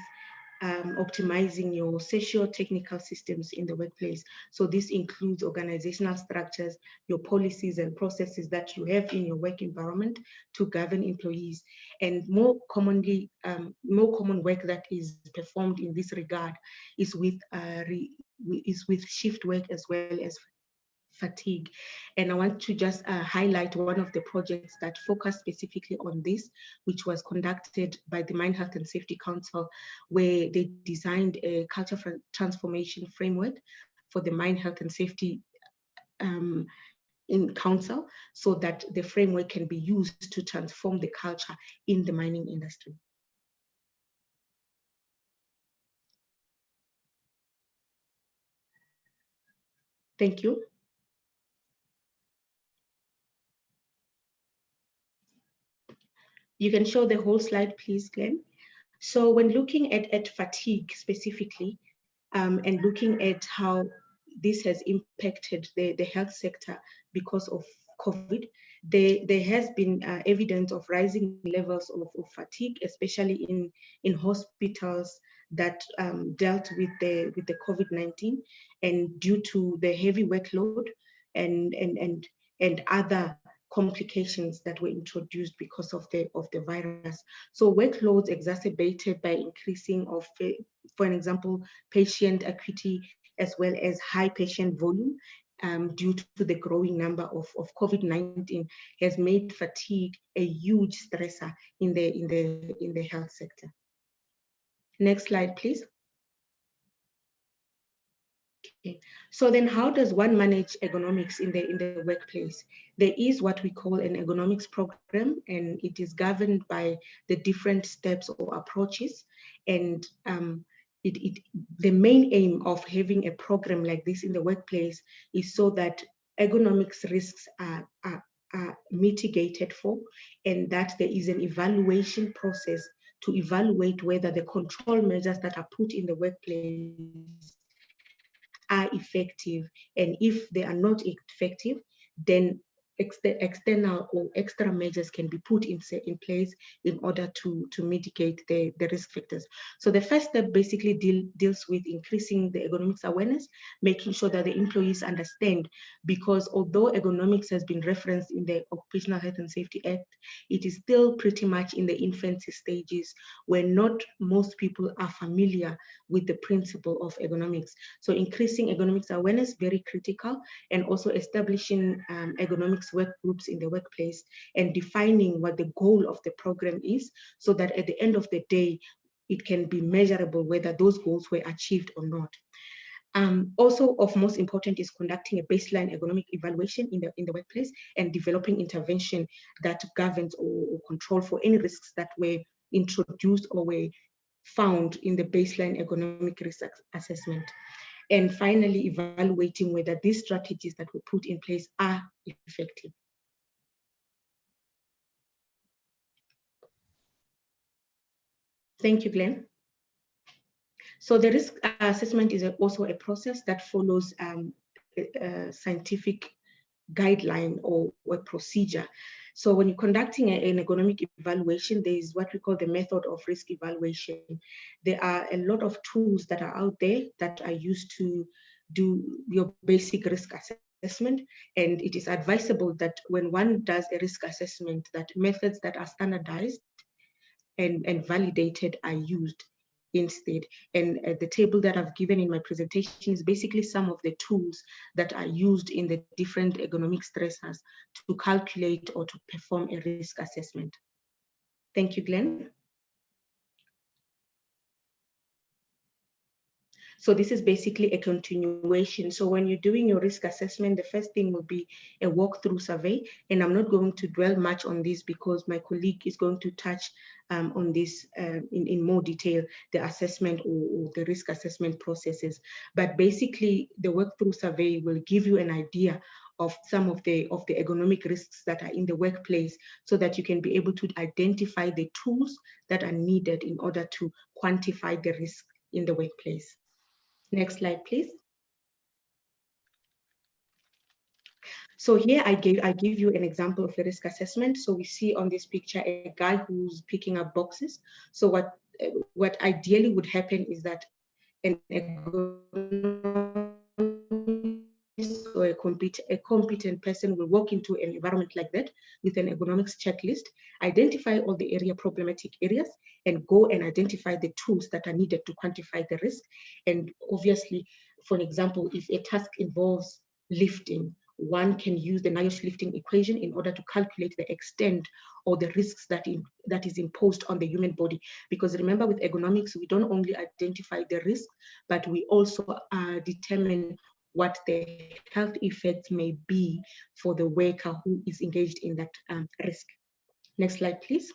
optimizing your socio-technical systems in the workplace. So this includes organizational structures, your policies and processes that you have in your work environment to govern employees. And more common work that is performed in this regard is with shift work as well as fatigue. And I want to just highlight one of the projects that focused specifically on this, which was conducted by the Mine Health and Safety Council, where they designed a culture transformation framework for the Mine Health and Safety in Council, so that the framework can be used to transform the culture in the mining industry. Thank you. You can show the whole slide, please, Glenn. So when looking at fatigue specifically, and looking at how this has impacted the health sector because of COVID, there has been evidence of rising levels of fatigue, especially in hospitals that dealt with the COVID-19, and due to the heavy workload and other complications that were introduced because of the virus. So workloads exacerbated by increasing of, for an example, patient acuity as well as high patient volume due to the growing number of COVID-19 has made fatigue a huge stressor in the health sector. Next slide, please. Okay. So then how does one manage ergonomics in the workplace? There is what we call an ergonomics program, and it is governed by the different steps or approaches. And the main aim of having a program like this in the workplace is so that ergonomics risks are mitigated for, and that there is an evaluation process to evaluate whether the control measures that are put in the workplace are effective, and if they are not effective, then external or extra measures can be put in place in order to mitigate the risk factors. So the first step basically deals with increasing the ergonomics awareness, making sure that the employees understand, because although ergonomics has been referenced in the Occupational Health and Safety Act, it is still pretty much in the infancy stages where not most people are familiar with the principle of ergonomics. So increasing ergonomics awareness, very critical, and also establishing ergonomics work groups in the workplace and defining what the goal of the program is, so that at the end of the day, it can be measurable whether those goals were achieved or not. Also of most important is conducting a baseline ergonomic evaluation in the workplace and developing intervention that governs or control for any risks that were introduced or were found in the baseline ergonomic risk assessment. And finally, evaluating whether these strategies that were put in place are effective. Thank you, Glenn. So the risk assessment is also a process that follows a scientific guideline or procedure. So when you're conducting an ergonomic evaluation, there is what we call the method of risk evaluation. There are a lot of tools that are out there that are used to do your basic risk assessment. And it is advisable that when one does a risk assessment, that methods that are standardized and validated are used instead. And the table that I've given in my presentation is basically some of the tools that are used in the different ergonomic stressors to calculate or to perform a risk assessment. Thank you, Glenn. So this is basically a continuation. So when you're doing your risk assessment, the first thing will be a walkthrough survey. And I'm not going to dwell much on this because my colleague is going to touch on this in more detail, the assessment or the risk assessment processes. But basically, the walkthrough survey will give you an idea of some of the ergonomic risks that are in the workplace, so that you can be able to identify the tools that are needed in order to quantify the risk in the workplace. Next slide, please. So here I give you an example of a risk assessment. So we see on this picture a guy who's picking up boxes. So what ideally would happen is that an or a competent person will walk into an environment like that with an ergonomics checklist, identify all the problematic areas, and go and identify the tools that are needed to quantify the risk. And obviously, for example, if a task involves lifting, one can use the NIOH lifting equation in order to calculate the extent or the risks that is imposed on the human body. Because remember, with ergonomics, we don't only identify the risk, but we also determine what the health effects may be for the worker who is engaged in that risk. Next slide, please.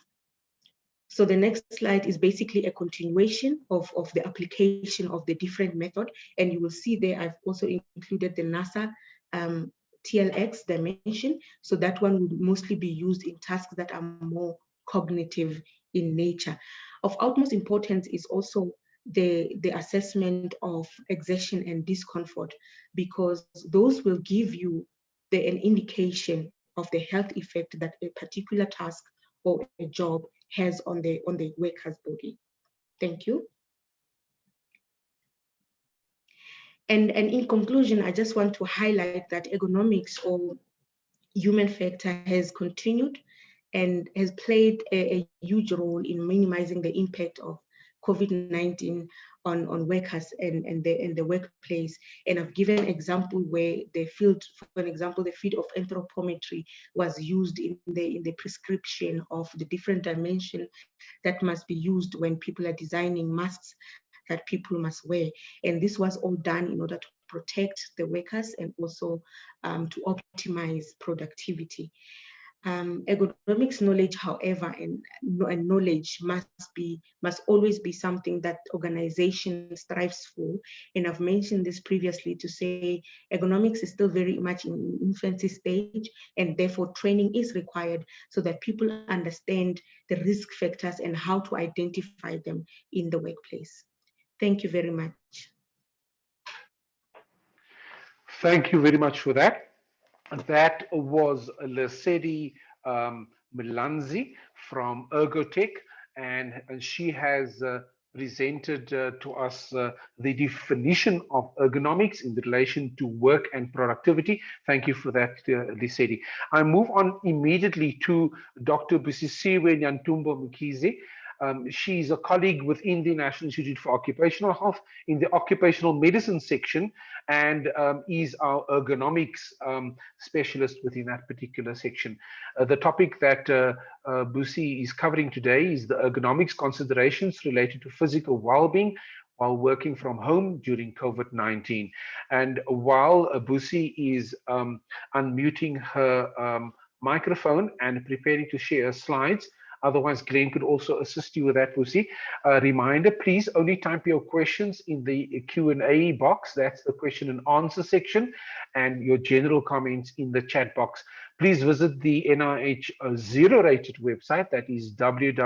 So the next slide is basically a continuation of the application of the different method. And you will see there, I've also included the NASA TLX dimension. So that one would mostly be used in tasks that are more cognitive in nature. Of utmost importance is also the assessment of exertion and discomfort, because those will give you an indication of the health effect that a particular task or a job has on the worker's body. Thank you. And in conclusion, I just want to highlight that ergonomics, or human factor has continued and has played a huge role in minimizing the impact of COVID-19 on workers and the workplace. And I've given an example where the field, for example, the field of anthropometry was used in the prescription of the different dimension that must be used when people are designing masks that people must wear. And this was all done in order to protect the workers and also to optimize productivity. Ergonomics knowledge, however, and knowledge must always be something that organization strives for. And I've mentioned this previously to say ergonomics is still very much in infancy stage, and therefore training is required so that people understand the risk factors and how to identify them in the workplace. Thank you very much.
Thank you very much for that. That was Lesedi Milanzi from Ergotech, and she has presented to us the definition of ergonomics in relation to work and productivity. Thank you for that, Lesedi. I move on immediately to Dr. Busisiwe Nyantumbo Mkhize. She's a colleague within the National Institute for Occupational Health in the occupational medicine section, and is our ergonomics specialist within that particular section. The topic that Busi is covering today is the ergonomics considerations related to physical well-being while working from home during COVID-19. And while Busi is unmuting her microphone and preparing to share slides, otherwise, Glenn could also assist you with that, Busi. Reminder, please only type your questions in the Q&A box. That's the question and answer section, and your general comments in the chat box. Please visit the NIH zero-rated website, that is www.nih.ac.za,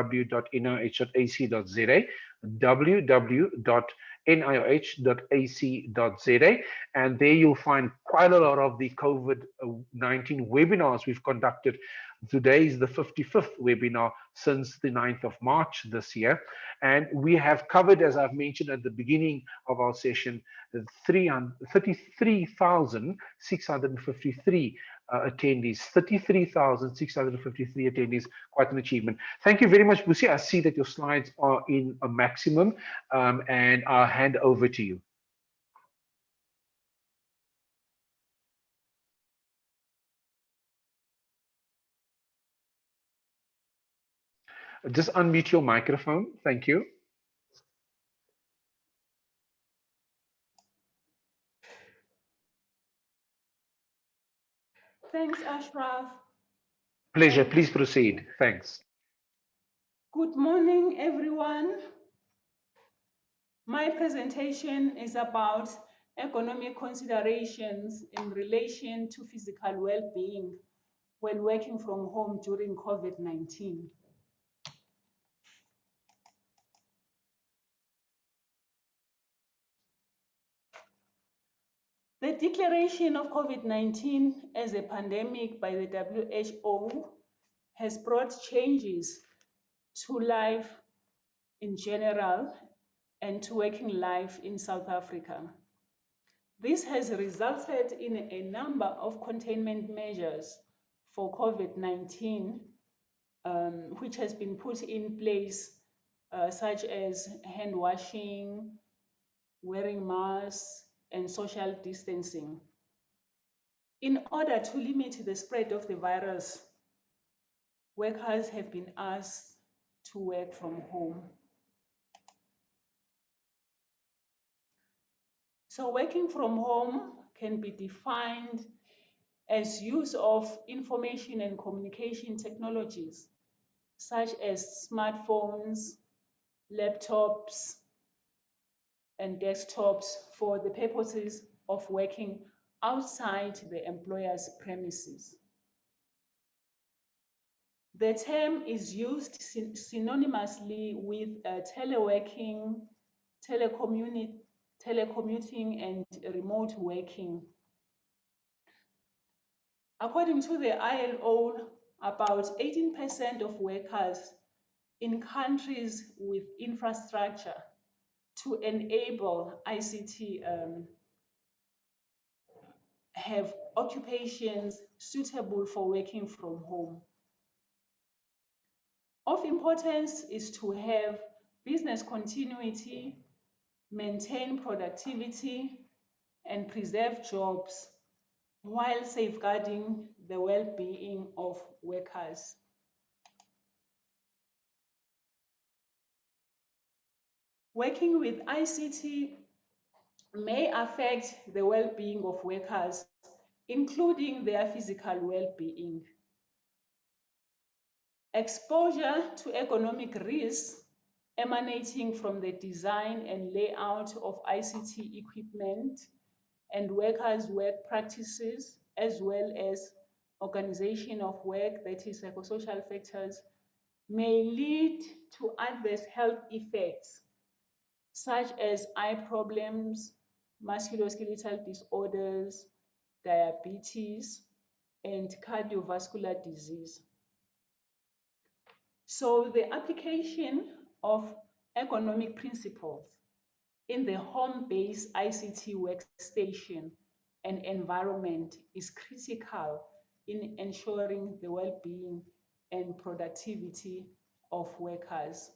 www.nioh.ac.za, and there you'll find quite a lot of the COVID-19 webinars we've conducted. Today is the 55th webinar since the 9th of March this year. And we have covered, as I've mentioned at the beginning of our session, 33,653 attendees, 33,653 attendees, quite an achievement. Thank you very much, Busi. I see that your slides are in a maximum, and I'll hand over to you. Just unmute your microphone. Thank you.
Thanks, Ashraf.
Pleasure. Please proceed. Thanks.
Good morning, everyone. My presentation is about ergonomic considerations in relation to physical well-being when working from home during COVID-19. The declaration of COVID-19 as a pandemic by the WHO has brought changes to life in general and to working life in South Africa. This has resulted in a number of containment measures for COVID-19, which has been put in place, such as hand washing, wearing masks, and social distancing. In order to limit the spread of the virus, workers have been asked to work from home. So working from home can be defined as use of information and communication technologies, such as smartphones, laptops, and desktops for the purposes of working outside the employer's premises. The term is used synonymously with teleworking, telecommuting, and remote working. According to the ILO, about 18% of workers in countries with infrastructure to enable ICT have occupations suitable for working from home. Of importance is to have business continuity, maintain productivity, and preserve jobs while safeguarding the well-being of workers. Working with ICT may affect the well-being of workers, including their physical well-being. Exposure to ergonomic risks emanating from the design and layout of ICT equipment and workers' work practices, as well as organization of work, that is psychosocial factors, may lead to adverse health effects such as eye problems, musculoskeletal disorders, diabetes, and cardiovascular disease. So the application of ergonomic principles in the home-based ICT workstation and environment is critical in ensuring the well-being and productivity of workers.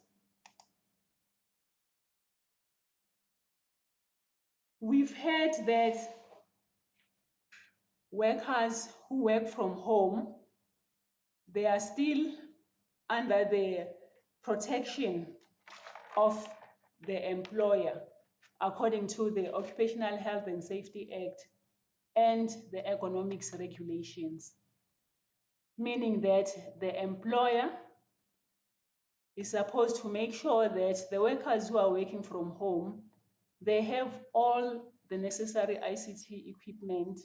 We've heard that workers who work from home, they are still under the protection of the employer according to the Occupational Health and Safety Act and the Ergonomics Regulations, meaning that the employer is supposed to make sure that the workers who are working from home, they have all the necessary ICT equipment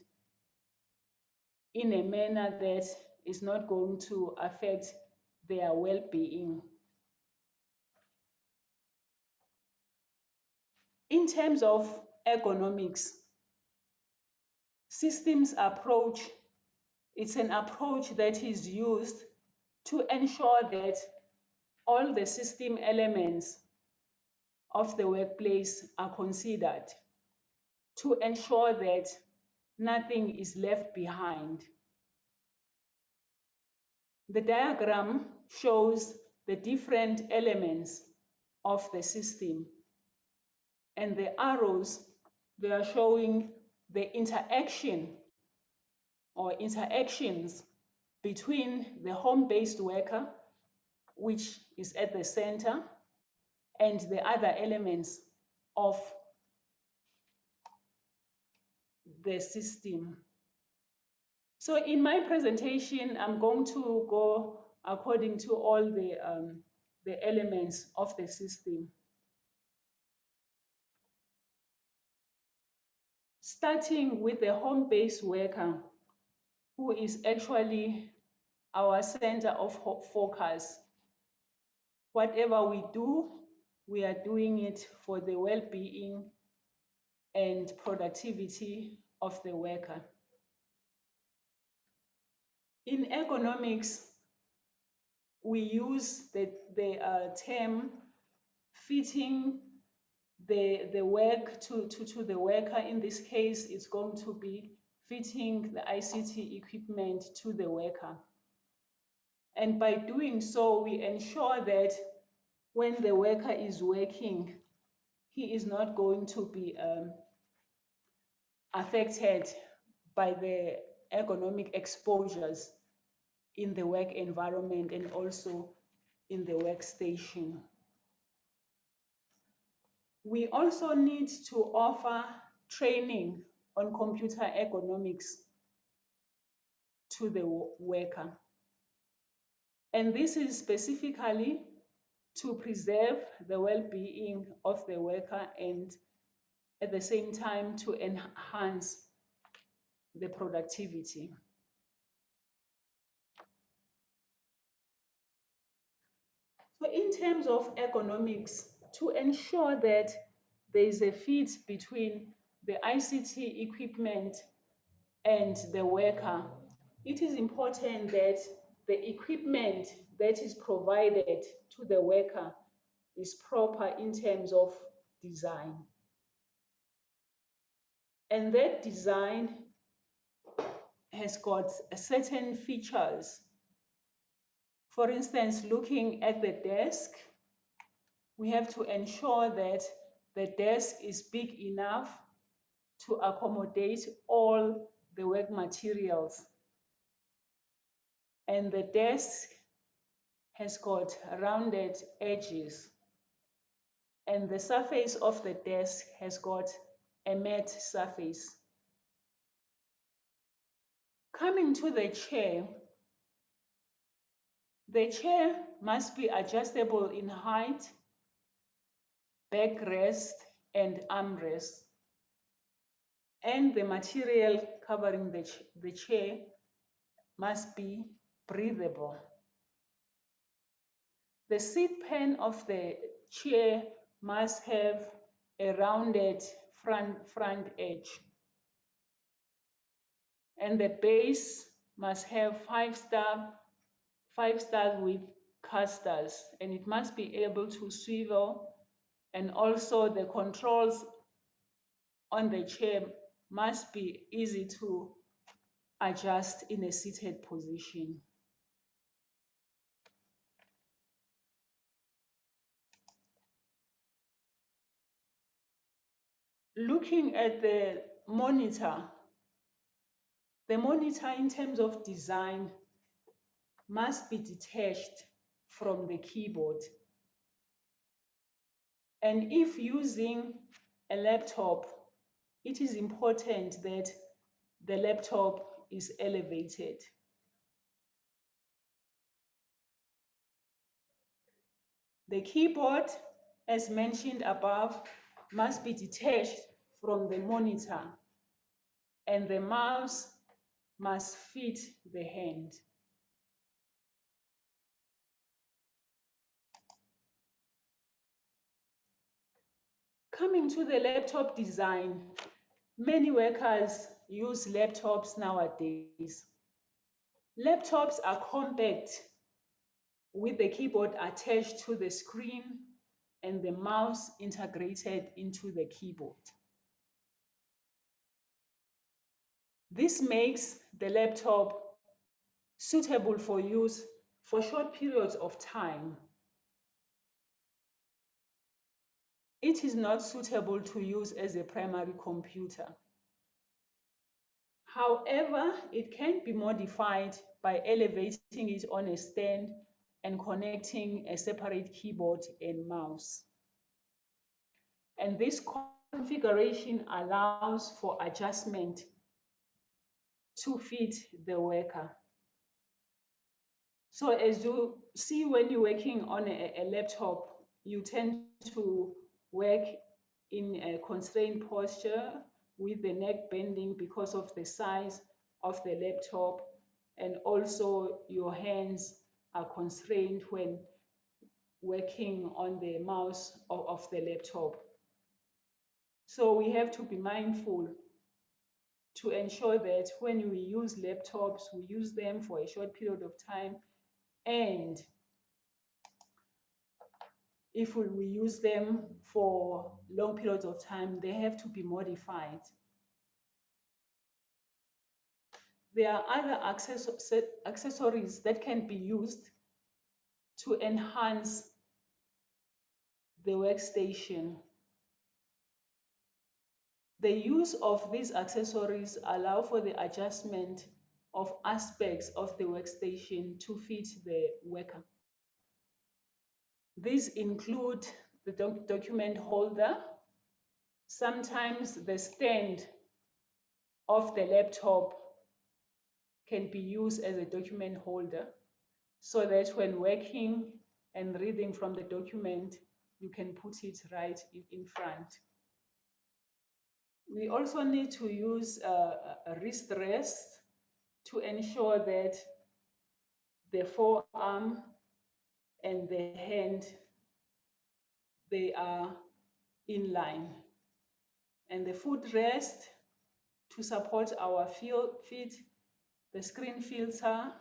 in a manner that is not going to affect their well-being. In terms of ergonomics, systems approach, it's an approach that is used to ensure that all the system elements of the workplace are considered to ensure that nothing is left behind. The diagram shows the different elements of the system, and the arrows, they are showing the interaction or interactions between the home-based worker, which is at the center, and the other elements of the system. So in my presentation, I'm going to go according to all the elements of the system. Starting with the home-based worker, who is actually our center of focus. Whatever we do, we are doing it for the well-being and productivity of the worker. In ergonomics, we use the term fitting the work to the worker. In this case, it's going to be fitting the ICT equipment to the worker. And by doing so, we ensure that when the worker is working, he is not going to be affected by the ergonomic exposures in the work environment and also in the workstation. We also need to offer training on computer ergonomics to the worker. And this is specifically to preserve the well-being of the worker and at the same time to enhance the productivity. So in terms of ergonomics, to ensure that there is a fit between the ICT equipment and the worker, it is important that the equipment that is provided to the worker is proper in terms of design. And that design has got certain features. For instance, looking at the desk, we have to ensure that the desk is big enough to accommodate all the work materials. And the desk has got rounded edges. And the surface of the desk has got a matte surface. Coming to the chair must be adjustable in height, backrest, and armrest. And the material covering the chair must be breathable. The seat pan of the chair must have a rounded front edge. And the base must have 5-star with casters, and it must be able to swivel, and also the controls on the chair must be easy to adjust in a seated position. Looking at the monitor in terms of design must be detached from the keyboard. And if using a laptop, it is important that the laptop is elevated. The keyboard, as mentioned above, must be detached from the monitor, and the mouse must fit the hand. Coming to the laptop design, many workers use laptops nowadays. Laptops are compact with the keyboard attached to the screen and the mouse integrated into the keyboard. This makes the laptop suitable for use for short periods of time. It is not suitable to use as a primary computer. However, it can be modified by elevating it on a stand and connecting a separate keyboard and mouse. And this configuration allows for adjustment to fit the worker. So as you see, when you're working on a laptop, you tend to work in a constrained posture with the neck bending because of the size of the laptop, and also your hands are constrained when working on the mouse of the laptop. So we have to be mindful to ensure that when we use laptops, we use them for a short period of time, and if we use them for long periods of time, they have to be modified. There are other accessories that can be used to enhance the workstation. The use of these accessories allow for the adjustment of aspects of the workstation to fit the worker. These include the document holder. Sometimes the stand of the laptop can be used as a document holder, so that when working and reading from the document, you can put it right in front. We also need to use a wrist rest to ensure that the forearm and the hand, they are in line. And the foot rest to support our feet, the screen filter,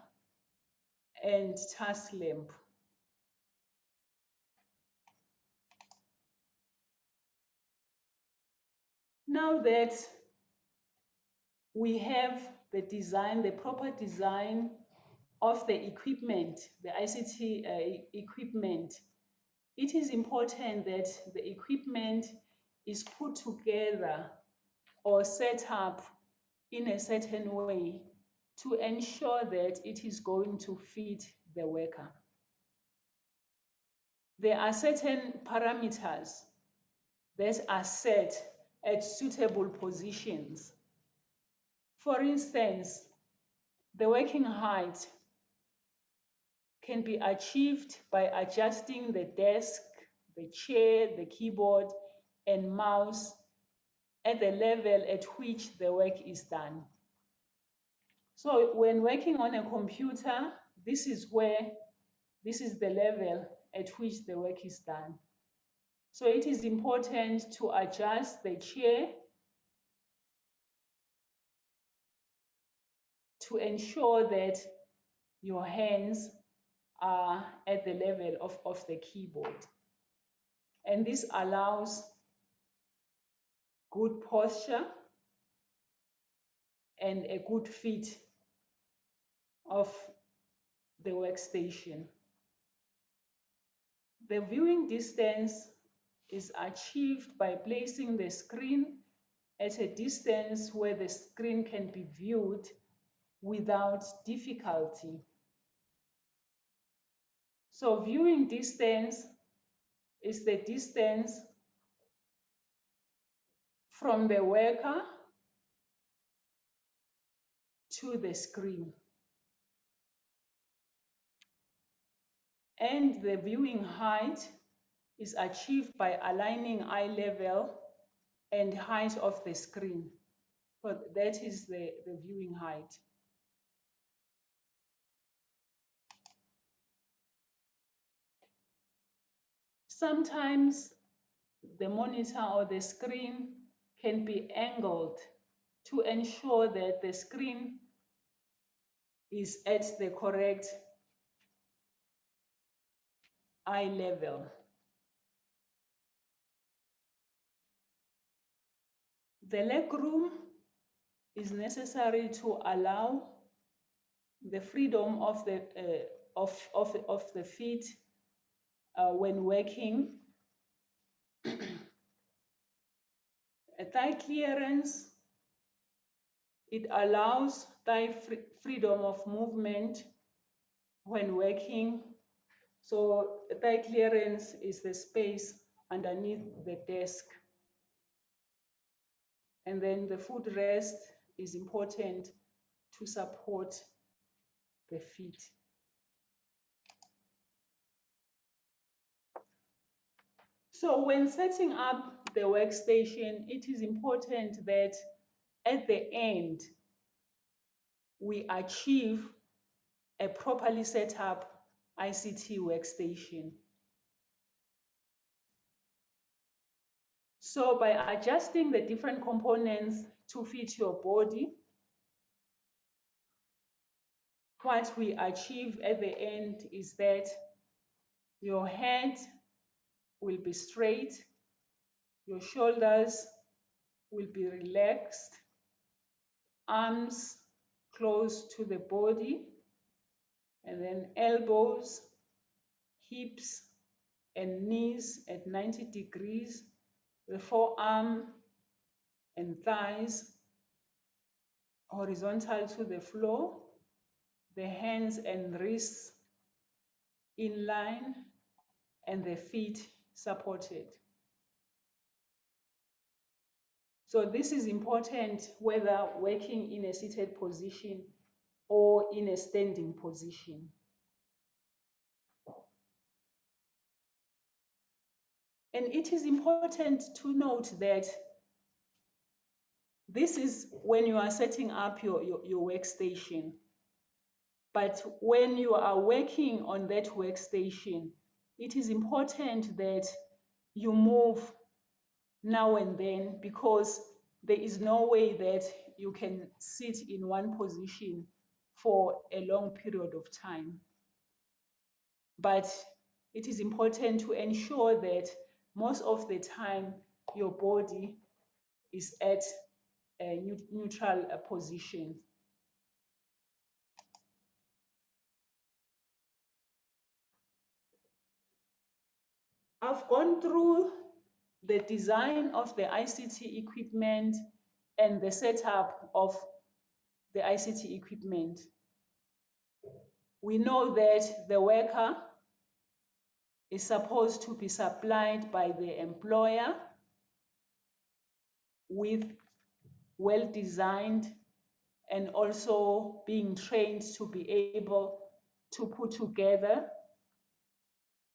and task lamp. Now that we have the design, the proper design of the equipment, the ICT equipment, it is important that the equipment is put together or set up in a certain way to ensure that it is going to fit the worker. There are certain parameters that are set at suitable positions. For instance, the working height can be achieved by adjusting the desk, the chair, the keyboard, and mouse at the level at which the work is done. So when working on a computer, this is the level at which the work is done. So it is important to adjust the chair to ensure that your hands are at the level of the keyboard. And this allows good posture and a good fit of the workstation. The viewing distance is achieved by placing the screen at a distance where the screen can be viewed without difficulty. So viewing distance is the distance from the worker to the screen. And the viewing height is achieved by aligning eye level and height of the screen. But that is the viewing height. Sometimes the monitor or the screen can be angled to ensure that the screen is at the correct eye level. The leg room is necessary to allow the freedom of the feet when working. A thigh clearance, it allows thigh freedom of movement when working. So thigh clearance is the space underneath the desk. And then the footrest is important to support the feet. So when setting up the workstation, it is important that at the end, we achieve a properly set up ICT workstation. So by adjusting the different components to fit your body, what we achieve at the end is that your head will be straight, your shoulders will be relaxed, arms close to the body, and then elbows, hips, and knees at 90 degrees, the forearm and thighs horizontal to the floor, the hands and wrists in line, and the feet supported. So this is important whether working in a seated position or in a standing position. And it is important to note that this is when you are setting up your workstation. But when you are working on that workstation, it is important that you move now and then, because there is no way that you can sit in one position for a long period of time. But it is important to ensure that most of the time your body is at a neutral position. I've gone through the design of the ICT equipment and the setup of the ICT equipment. We know that the worker is supposed to be supplied by the employer with well-designed and also being trained to be able to put together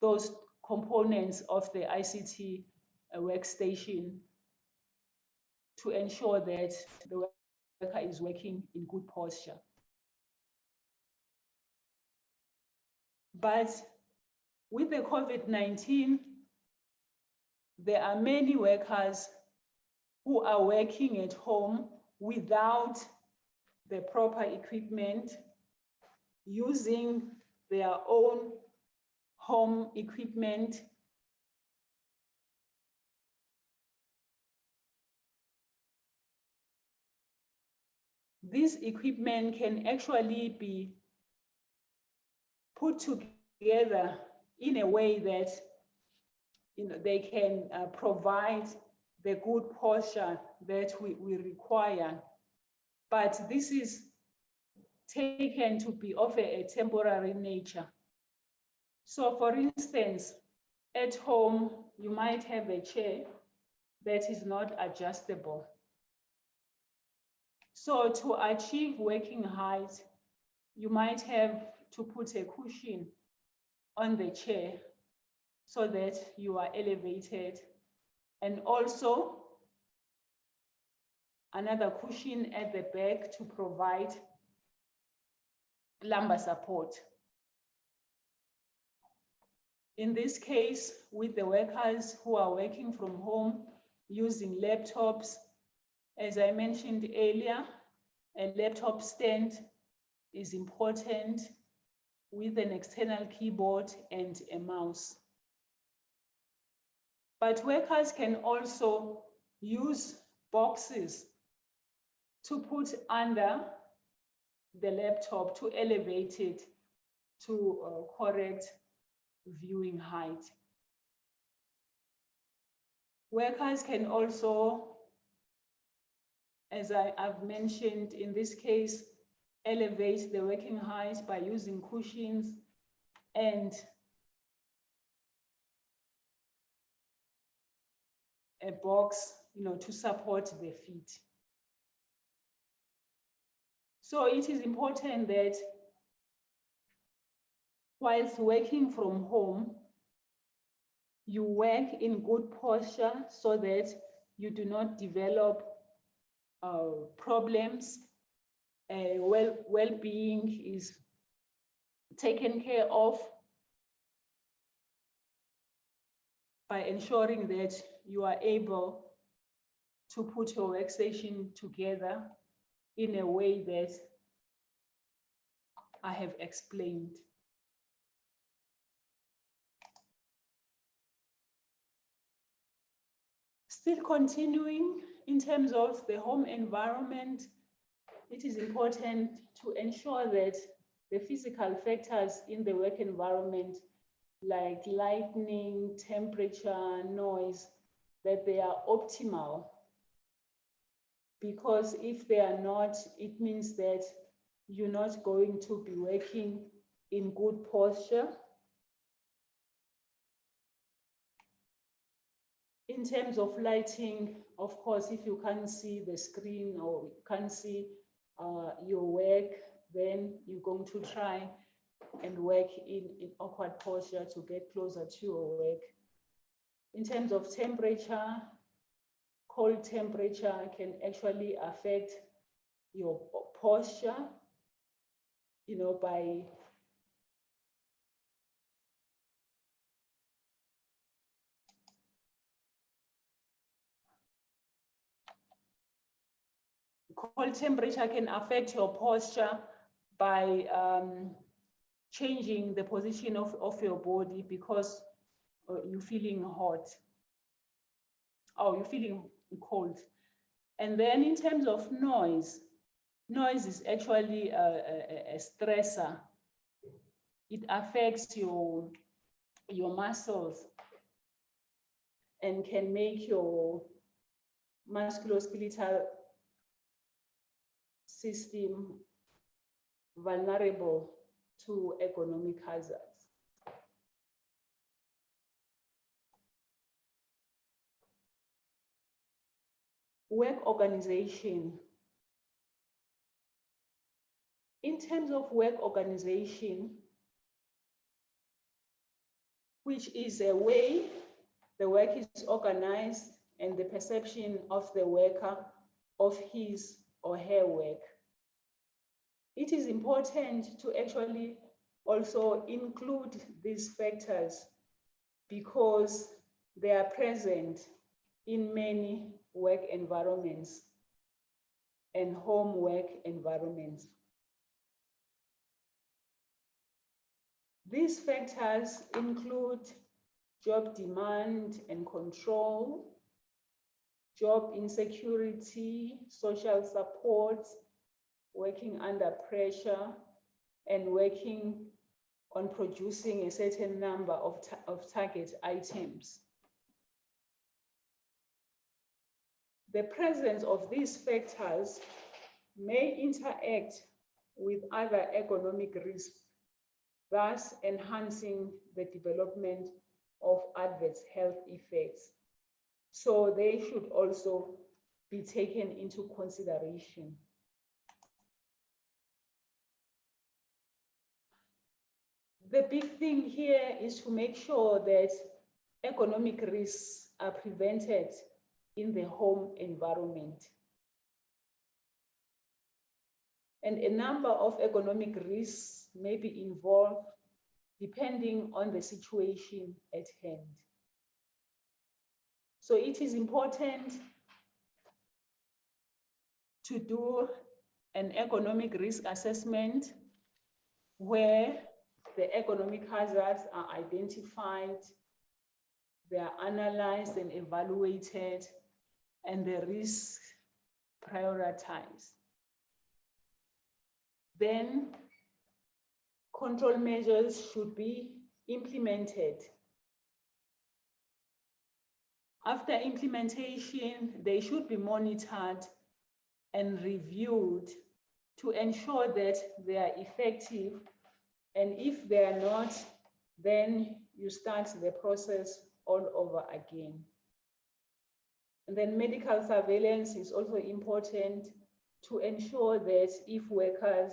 those components of the ICT workstation to ensure that the worker is working in good posture. But with the COVID-19, there are many workers who are working at home without the proper equipment, using their own home equipment. This equipment can actually be put together in a way that they can provide the good posture that we require. But this is taken to be of a temporary nature. So for instance, at home, you might have a chair that is not adjustable. So to achieve working height, you might have to put a cushion on the chair so that you are elevated, and also another cushion at the back to provide lumbar support. In this case, with the workers who are working from home using laptops, as I mentioned earlier, a laptop stand is important with an external keyboard and a mouse. But workers can also use boxes to put under the laptop to elevate it to correct viewing height. Workers can also, as I've mentioned in this case, elevate the working height by using cushions and a box, to support the feet. So it is important that whilst working from home, you work in good posture so that you do not develop problems. Well-being is taken care of by ensuring that you are able to put your workstation together in a way that I have explained. Still continuing in terms of the home environment, it is important to ensure that the physical factors in the work environment, like lighting, temperature, noise, that they are optimal. Because if they are not, it means that you're not going to be working in good posture. In terms of lighting, of course, if you can't see the screen or can't see your work, then you're going to try and work in awkward posture to get closer to your work. In terms of temperature, cold temperature can actually affect your posture, by cold temperature can affect your posture by changing the position of your body because you're feeling hot or you're feeling cold. And then in terms of noise is actually a stressor. It affects your muscles and can make your musculoskeletal system vulnerable to ergonomic hazards. Work organization. In terms of work organization, which is a way the work is organized and the perception of the worker of his or her work. It is important to actually also include these factors because they are present in many work environments and home work environments. These factors include job demand and control, job insecurity, social support, working under pressure, and working on producing a certain number of target items. The presence of these factors may interact with other ergonomic risks, thus enhancing the development of adverse health effects. So they should also be taken into consideration. The big thing here is to make sure that ergonomic risks are prevented in the home environment. And a number of ergonomic risks may be involved depending on the situation at hand. So it is important to do an ergonomic risk assessment where the ergonomic hazards are identified, they are analyzed and evaluated, and the risks prioritized. Then control measures should be implemented. After implementation, they should be monitored and reviewed to ensure that they are effective. And if they are not, then you start the process all over again. And then medical surveillance is also important to ensure that if workers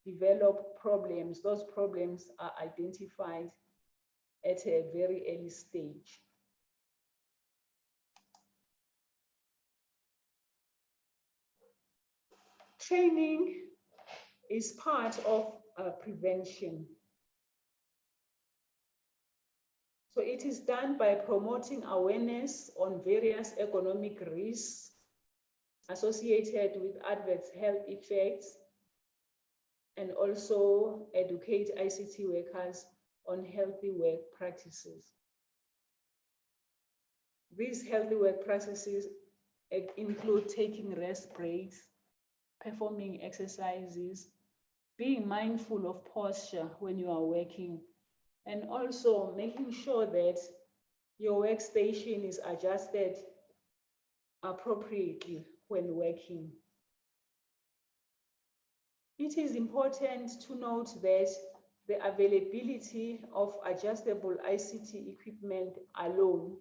develop problems, those problems are identified at a very early stage. Training is part of prevention. So it is done by promoting awareness on various ergonomic risks associated with adverse health effects, and also educate ICT workers on healthy work practices. These healthy work practices include taking rest breaks, performing exercises, being mindful of posture when you are working, and also making sure that your workstation is adjusted appropriately when working. It is important to note that the availability of adjustable ICT equipment alone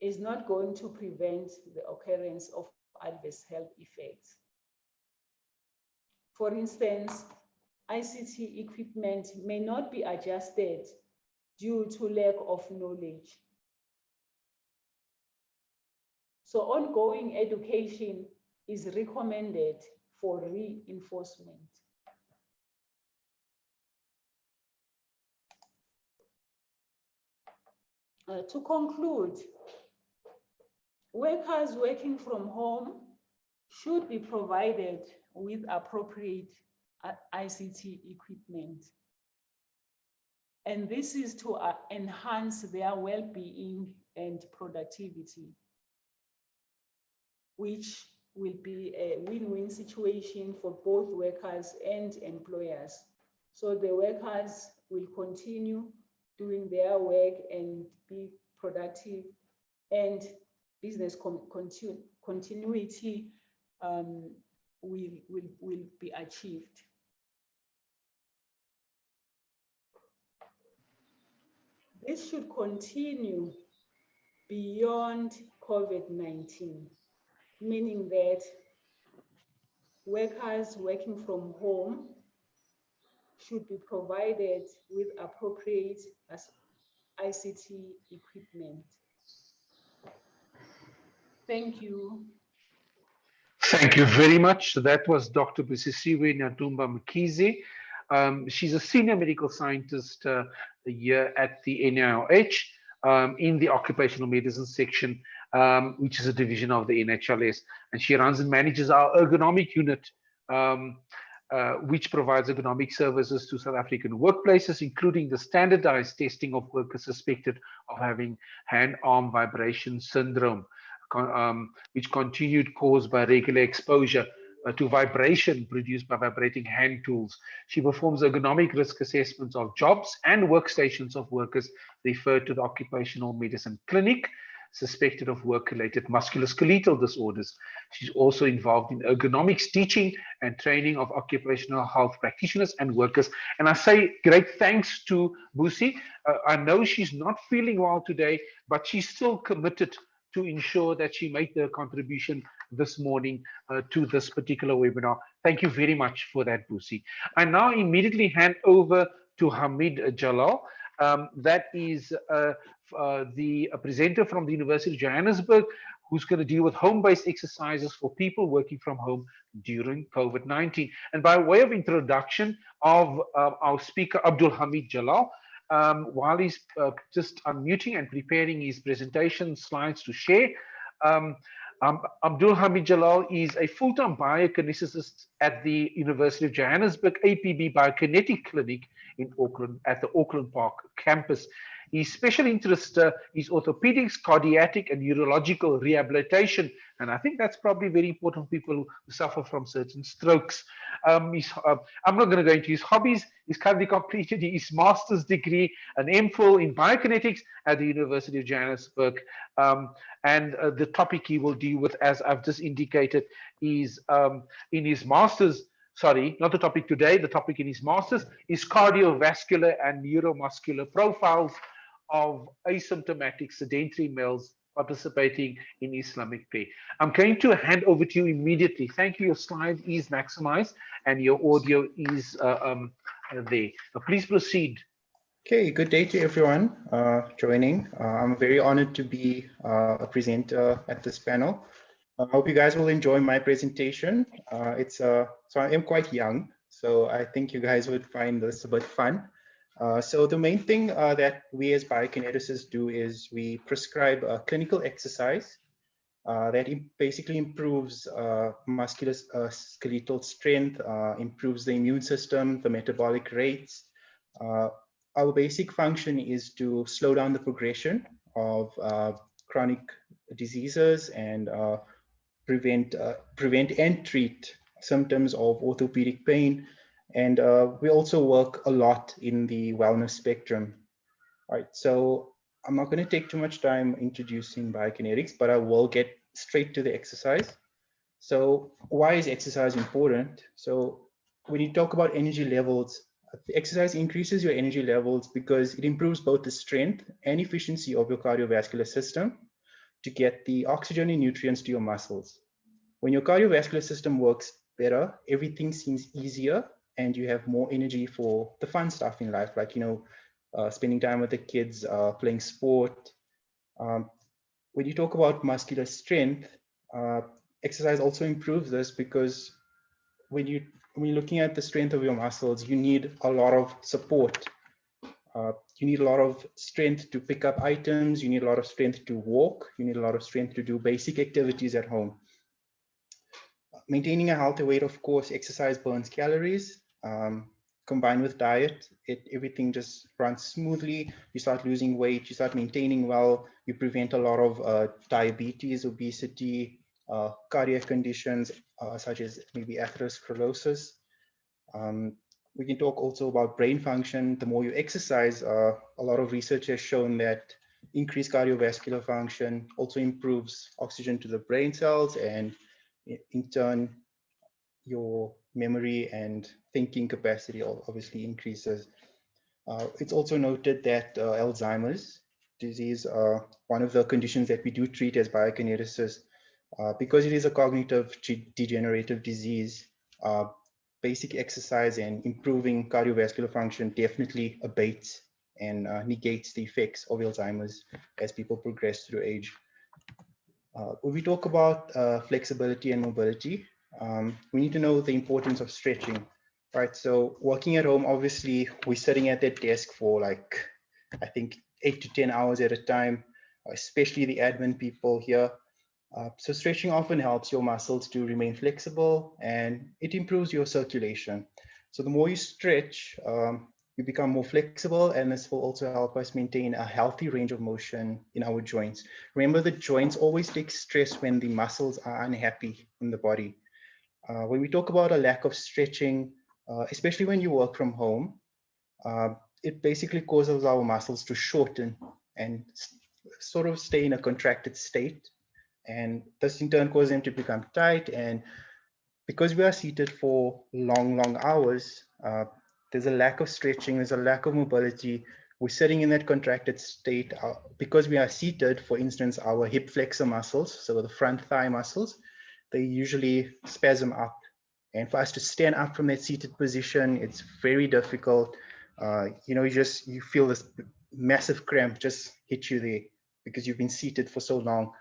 is not going to prevent the occurrence of adverse health effects. For instance, ICT equipment may not be adjusted due to lack of knowledge. So ongoing education is recommended for reinforcement. To conclude, workers working from home should be provided with appropriate ICT equipment. And this is to enhance their well-being and productivity, which will be a win-win situation for both workers and employers. So the workers will continue doing their work and be productive, and business continuity will be achieved. This should continue beyond COVID-19, meaning that workers working from home should be provided with appropriate ICT equipment. Thank you.
Thank you very much. That was Dr. Busisiwe Nyatumba Mkhize. She's a senior medical scientist here at the NIOH in the occupational medicine section, which is a division of the NHLS. And she runs and manages our ergonomic unit, which provides ergonomic services to South African workplaces, including the standardized testing of workers suspected of having hand-arm vibration syndrome, which continued caused by regular exposure to vibration produced by vibrating hand tools. She performs ergonomic risk assessments of jobs and workstations of workers referred to the Occupational Medicine Clinic, suspected of work-related musculoskeletal disorders. She's also involved in ergonomics teaching and training of occupational health practitioners and workers. And I say great thanks to Busi. I know she's not feeling well today, but she's still committed to ensure that she made the contribution this morning to this particular webinar. Thank you very much for that, Busi. I now immediately hand over to Hamid Jalal. That is the presenter from the University of Johannesburg, who's going to deal with home-based exercises for people working from home during COVID-19. And by way of introduction of our speaker, Abdul Hamid Jalal, while he's just unmuting and preparing his presentation slides to share, Abdul Hamid Jalal is a full-time biokineticist at the University of Johannesburg APB Biokinetic Clinic in Auckland, at the Auckland Park campus. His special interest is orthopedics, cardiac, and neurological rehabilitation. And I think that's probably very important for people who suffer from certain strokes. I'm not going to go into his hobbies. He's currently completed his master's degree, an MPhil in biokinetics at the University of Johannesburg. And the topic he will deal with, as I've just indicated, is in his master's, sorry, not the topic today, the topic in his master's is cardiovascular and neuromuscular profiles of asymptomatic sedentary males participating in Islamic prayer. I'm going to hand over to you immediately. Thank you. Your slide is maximized and your audio is there. Please proceed.
Okay, good day to everyone joining. I'm very honored to be a presenter at this panel. I hope you guys will enjoy my presentation. So I am quite young, so I think you guys would find this a bit fun. So the main thing that we as biokineticists do is we prescribe clinical exercise that basically improves musculoskeletal strength, improves the immune system, the metabolic rates. Our basic function is to slow down the progression of chronic diseases and prevent and treat symptoms of orthopedic pain. And we also work a lot in the wellness spectrum. All right, so I'm not going to take too much time introducing biokinetics, but I will get straight to the exercise. So why is exercise important? So when you talk about energy levels, exercise increases your energy levels because it improves both the strength and efficiency of your cardiovascular system to get the oxygen and nutrients to your muscles. When your cardiovascular system works better, everything seems easier and you have more energy for the fun stuff in life, like, spending time with the kids, playing sport. When you talk about muscular strength, exercise also improves this because when you're looking at the strength of your muscles, you need a lot of support. You need a lot of strength to pick up items. You need a lot of strength to walk. You need a lot of strength to do basic activities at home. Maintaining a healthy weight, of course, exercise burns calories. Combined with diet, everything just runs smoothly. You start losing weight, you start maintaining well, you prevent a lot of diabetes, obesity, cardiac conditions, such as maybe atherosclerosis. We can talk also about brain function. The more you exercise, a lot of research has shown that increased cardiovascular function, also improves oxygen to the brain cells, and in turn, your memory and thinking capacity obviously increases. It's also noted that Alzheimer's disease, one of the conditions that we do treat as biokineticists, because it is a cognitive degenerative disease, basic exercise and improving cardiovascular function definitely abates and negates the effects of Alzheimer's as people progress through age. When we talk about flexibility and mobility, we need to know the importance of stretching, right? So working at home, obviously, we're sitting at that desk for like, I think 8 to 10 hours at a time, especially the admin people here. So stretching often helps your muscles to remain flexible, and it improves your circulation. So the more you stretch, you become more flexible, and this will also help us maintain a healthy range of motion in our joints. Remember, the joints always take stress when the muscles are unhappy in the body. When we talk about a lack of stretching, especially when you work from home, it basically causes our muscles to shorten and sort of stay in a contracted state. And this in turn causes them to become tight. And because we are seated for long hours, there's a lack of stretching, there's a lack of mobility. We're sitting in that contracted state because we are seated. For instance, our hip flexor muscles, so the front thigh muscles, they usually spasm up. And for us to stand up from that seated position, it's very difficult. You feel this massive cramp just hit you there because you've been seated for so long.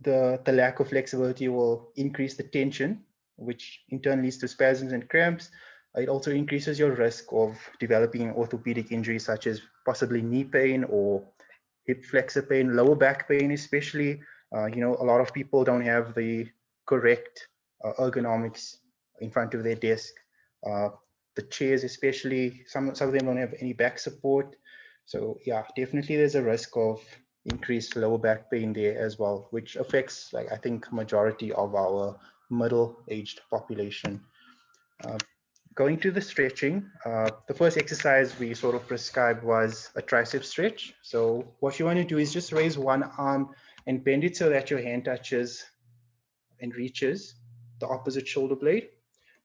The lack of flexibility will increase the tension, which in turn leads to spasms and cramps. It also increases your risk of developing an orthopedic injury, such as possibly knee pain or hip flexor pain, lower back pain, especially. A lot of people don't have the correct ergonomics in front of their desk. The chairs, especially, some of them don't have any back support. So yeah, definitely there's a risk of increased lower back pain there as well, which affects, like, I think, majority of our middle-aged population. Going to the stretching, the first exercise we sort of prescribed was a tricep stretch. So what you want to do is just raise one arm and bend it so that your hand touches and reaches the opposite shoulder blade.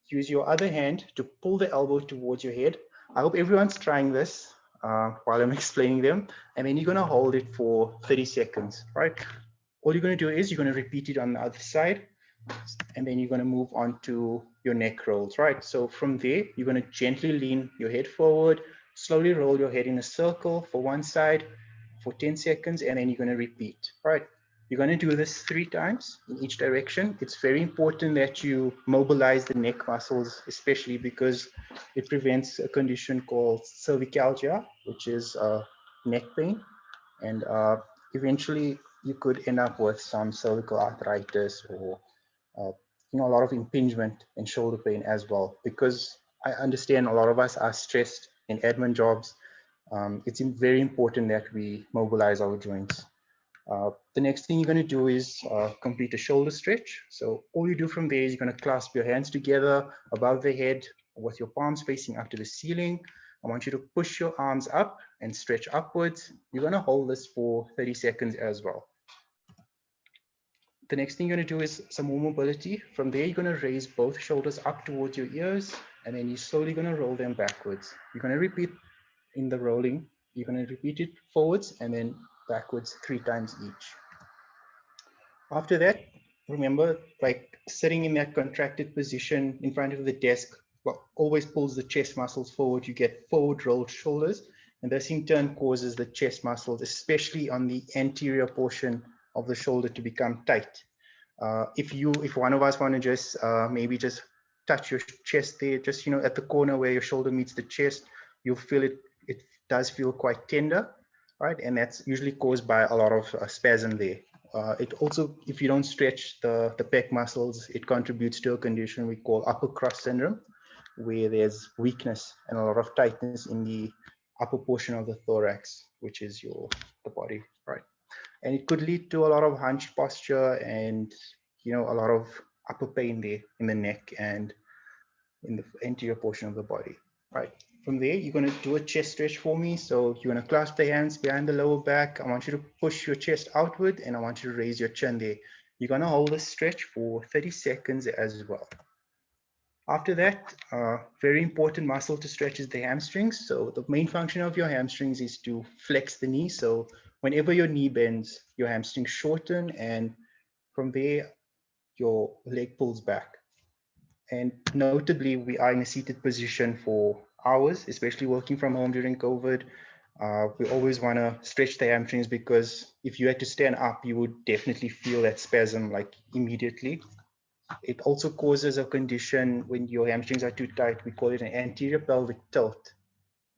Use your other hand to pull the elbow towards your head. I hope everyone's trying this while I'm explaining them. And then you're going to hold it for 30 seconds, right? All you're going to do is you're going to repeat it on the other side. And then you're going to move on to your neck rolls, right? So from there, you're going to gently lean your head forward, slowly roll your head in a circle for one side for 10 seconds, and then you're going to repeat, right? You're going to do this 3 times in each direction. It's very important that you mobilize the neck muscles, especially because it prevents a condition called cervicalgia, which is neck pain. And eventually you could end up with some cervical arthritis or a lot of impingement and shoulder pain as well. Because I understand a lot of us are stressed in admin jobs. It's very important that we mobilize our joints. The next thing you're going to do is complete a shoulder stretch. So all you do from there is you're going to clasp your hands together above the head with your palms facing up to the ceiling. I want you to push your arms up and stretch upwards. You're going to hold this for 30 seconds as well. The next thing you're going to do is some more mobility. From there, you're going to raise both shoulders up towards your ears, and then you're slowly going to roll them backwards. You're going to repeat in the rolling. You're going to repeat it forwards and then backwards 3 times each. After that, remember, like, sitting in that contracted position in front of the desk always pulls the chest muscles forward. You get forward rolled shoulders, and this in turn causes the chest muscles, especially on the anterior portion of the shoulder, to become tight. If one of us want to just maybe just touch your chest there, just at the corner where your shoulder meets the chest, you'll feel it does feel quite tender, right? And that's usually caused by a lot of spasm there. It also, if you don't stretch the pec muscles, it contributes to a condition we call upper cross syndrome, where there's weakness and a lot of tightness in the upper portion of the thorax, which is the body, right? And it could lead to a lot of hunched posture and a lot of upper pain there in the neck and in the anterior portion of the body, right? From there, you're going to do a chest stretch for me. So you're going to clasp the hands behind the lower back. I want you to push your chest outward, and I want you to raise your chin there. You're going to hold this stretch for 30 seconds as well. After that, very important muscle to stretch is the hamstrings. So the main function of your hamstrings is to flex the knee. So whenever your knee bends, your hamstrings shorten, and from there, your leg pulls back. And notably, we are in a seated position for hours, especially working from home during COVID. We always want to stretch the hamstrings because if you had to stand up, you would definitely feel that spasm like immediately. It also causes a condition when your hamstrings are too tight. We call it an anterior pelvic tilt.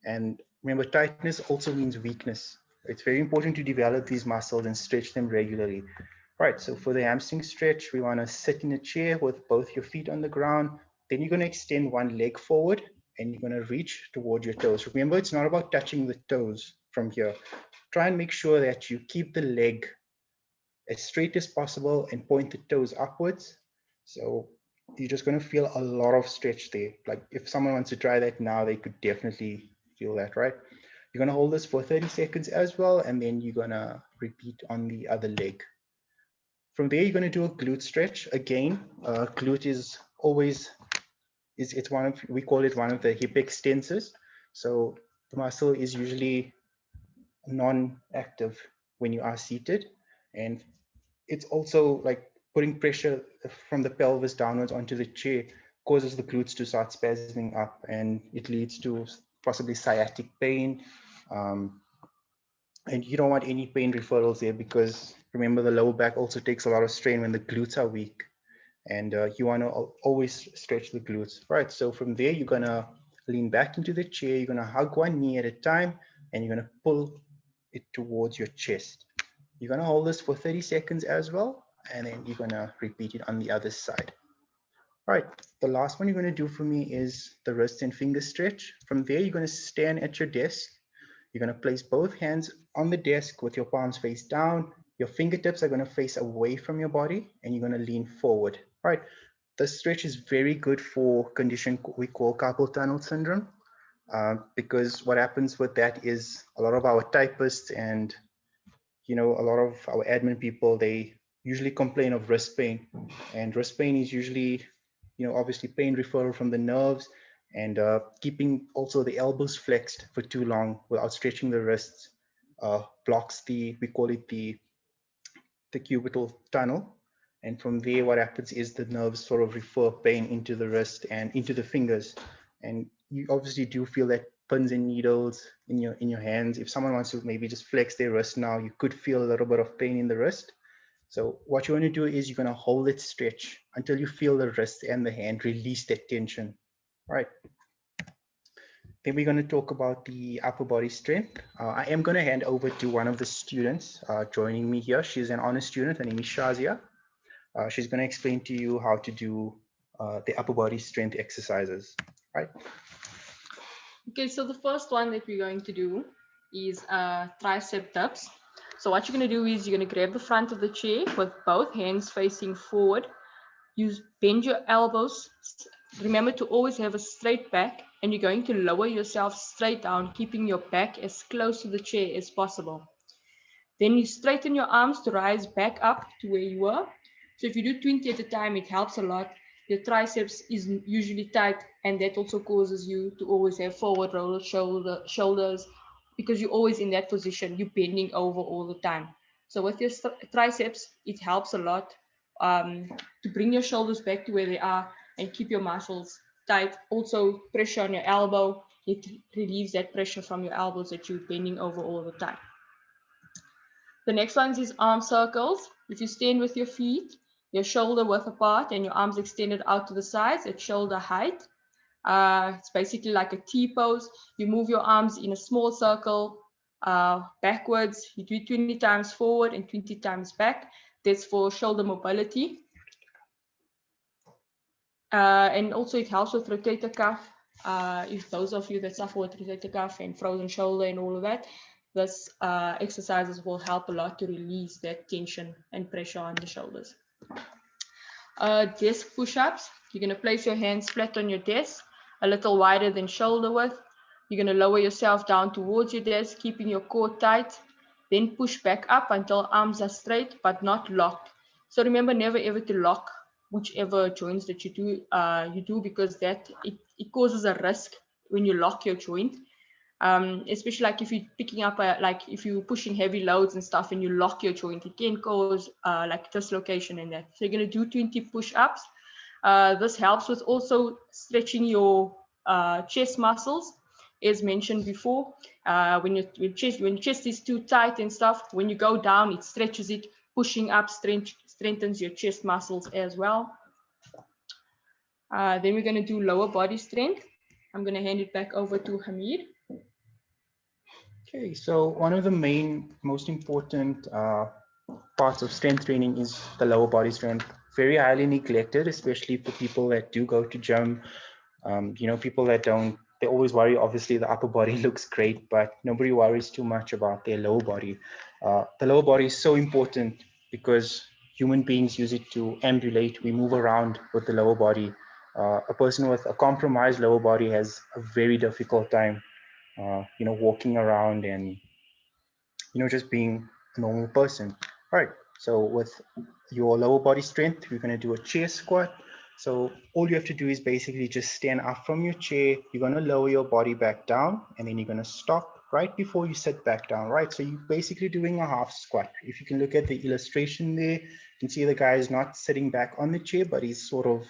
And remember, tightness also means weakness. It's very important to develop these muscles and stretch them regularly. Right, so for the hamstring stretch, we want to sit in a chair with both your feet on the ground. Then you're going to extend one leg forward and you're going to reach toward your toes. Remember, it's not about touching the toes from here. Try and make sure that you keep the leg as straight as possible and point the toes upwards. So you're just going to feel a lot of stretch there. Like if someone wants to try that now, they could definitely feel that, right? You're going to hold this for 30 seconds as well, and then you're going to repeat on the other leg. From there, you're going to do a glute stretch. Again, glute is always, it's one of, we call it one of the hip extensors. So the muscle is usually non-active when you are seated. And it's also like putting pressure from the pelvis downwards onto the chair causes the glutes to start spasming up, and it leads to possibly sciatic pain. And you don't want any pain referrals there because remember, the lower back also takes a lot of strain when the glutes are weak, and you want to always stretch the glutes. Right, so from there, you're going to lean back into the chair, you're going to hug one knee at a time, and you're going to pull it towards your chest. You're going to hold this for 30 seconds as well, and then you're going to repeat it on the other side. All right, the last one you're going to do for me is the wrist and finger stretch. From there, you're going to stand at your desk. You're going to place both hands on the desk with your palms face down. Your fingertips are going to face away from your body, and you're going to lean forward. All right, this stretch is very good for a condition we call carpal tunnel syndrome, because what happens with that is a lot of our typists and a lot of our admin people, they usually complain of wrist pain, and wrist pain is usually, obviously pain referral from the nerves, and keeping also the elbows flexed for too long without stretching the wrists blocks we call it the cubital tunnel. And from there, what happens is the nerves sort of refer pain into the wrist and into the fingers. And you obviously do feel that pins and needles in your hands. If someone wants to maybe just flex their wrist now, you could feel a little bit of pain in the wrist. So what you want to do is you're going to hold it stretch until you feel the wrist and the hand release that tension. All right. Then we're going to talk about the upper body strength. I am going to hand over to one of the students joining me here. She's an honor student. Her name is Shazia. She's going to explain to you how to do the upper body strength exercises. Right?
Okay, so the first one that we're going to do is tricep dips. So what you're going to do is you're going to grab the front of the chair with both hands facing forward. You bend your elbows. Remember to always have a straight back, and you're going to lower yourself straight down, keeping your back as close to the chair as possible. Then you straighten your arms to rise back up to where you were. So if you do 20 at a time, it helps a lot. Your triceps is usually tight, and that also causes you to always have forward rolled shoulders, because you're always in that position. You're bending over all the time. So with your triceps, it helps a lot to bring your shoulders back to where they are and keep your muscles tight. Also, pressure on your elbow. It relieves that pressure from your elbows that you're bending over all the time. The next one is arm circles. If you stand with your feet, your shoulder width apart and your arms extended out to the sides at shoulder height. It's basically like a T pose. You move your arms in a small circle backwards. You do 20 times forward and 20 times back. That's for shoulder mobility. And also it helps with rotator cuff. If those of you that suffer with rotator cuff and frozen shoulder and all of that, this exercises will help a lot to release that tension and pressure on the shoulders. Desk push-ups. You're going to place your hands flat on your desk, a little wider than shoulder width. You're going to lower yourself down towards your desk, keeping your core tight, then push back up until arms are straight but not locked. So remember, never ever to lock whichever joints that you do, because that it causes a risk when you lock your joint. Especially like if you're picking up like if you're pushing heavy loads and stuff and you lock your joint, it can cause like dislocation and that. So you're going to do 20 push-ups. This helps with also stretching your chest muscles, as mentioned before. When your chest is too tight and stuff, when you go down, it stretches it. Pushing up strengthens your chest muscles as well. Then we're going to do lower body strength. I'm going to hand it back over to Hamid.
Okay, so one of the most important parts of strength training is the lower body strength. Very highly neglected, especially for people that do go to gym. People that don't, they always worry, obviously the upper body looks great, but nobody worries too much about their lower body. The lower body is so important because human beings use it to ambulate. We move around with the lower body. A person with a compromised lower body has a very difficult time walking around and, just being a normal person. All right, so with your lower body strength, we're going to do a chair squat. So all you have to do is basically just stand up from your chair. You're going to lower your body back down, and then you're going to stop right before you sit back down, right? So you're basically doing a half squat. If you can look at the illustration there, you can see the guy is not sitting back on the chair, but he's sort of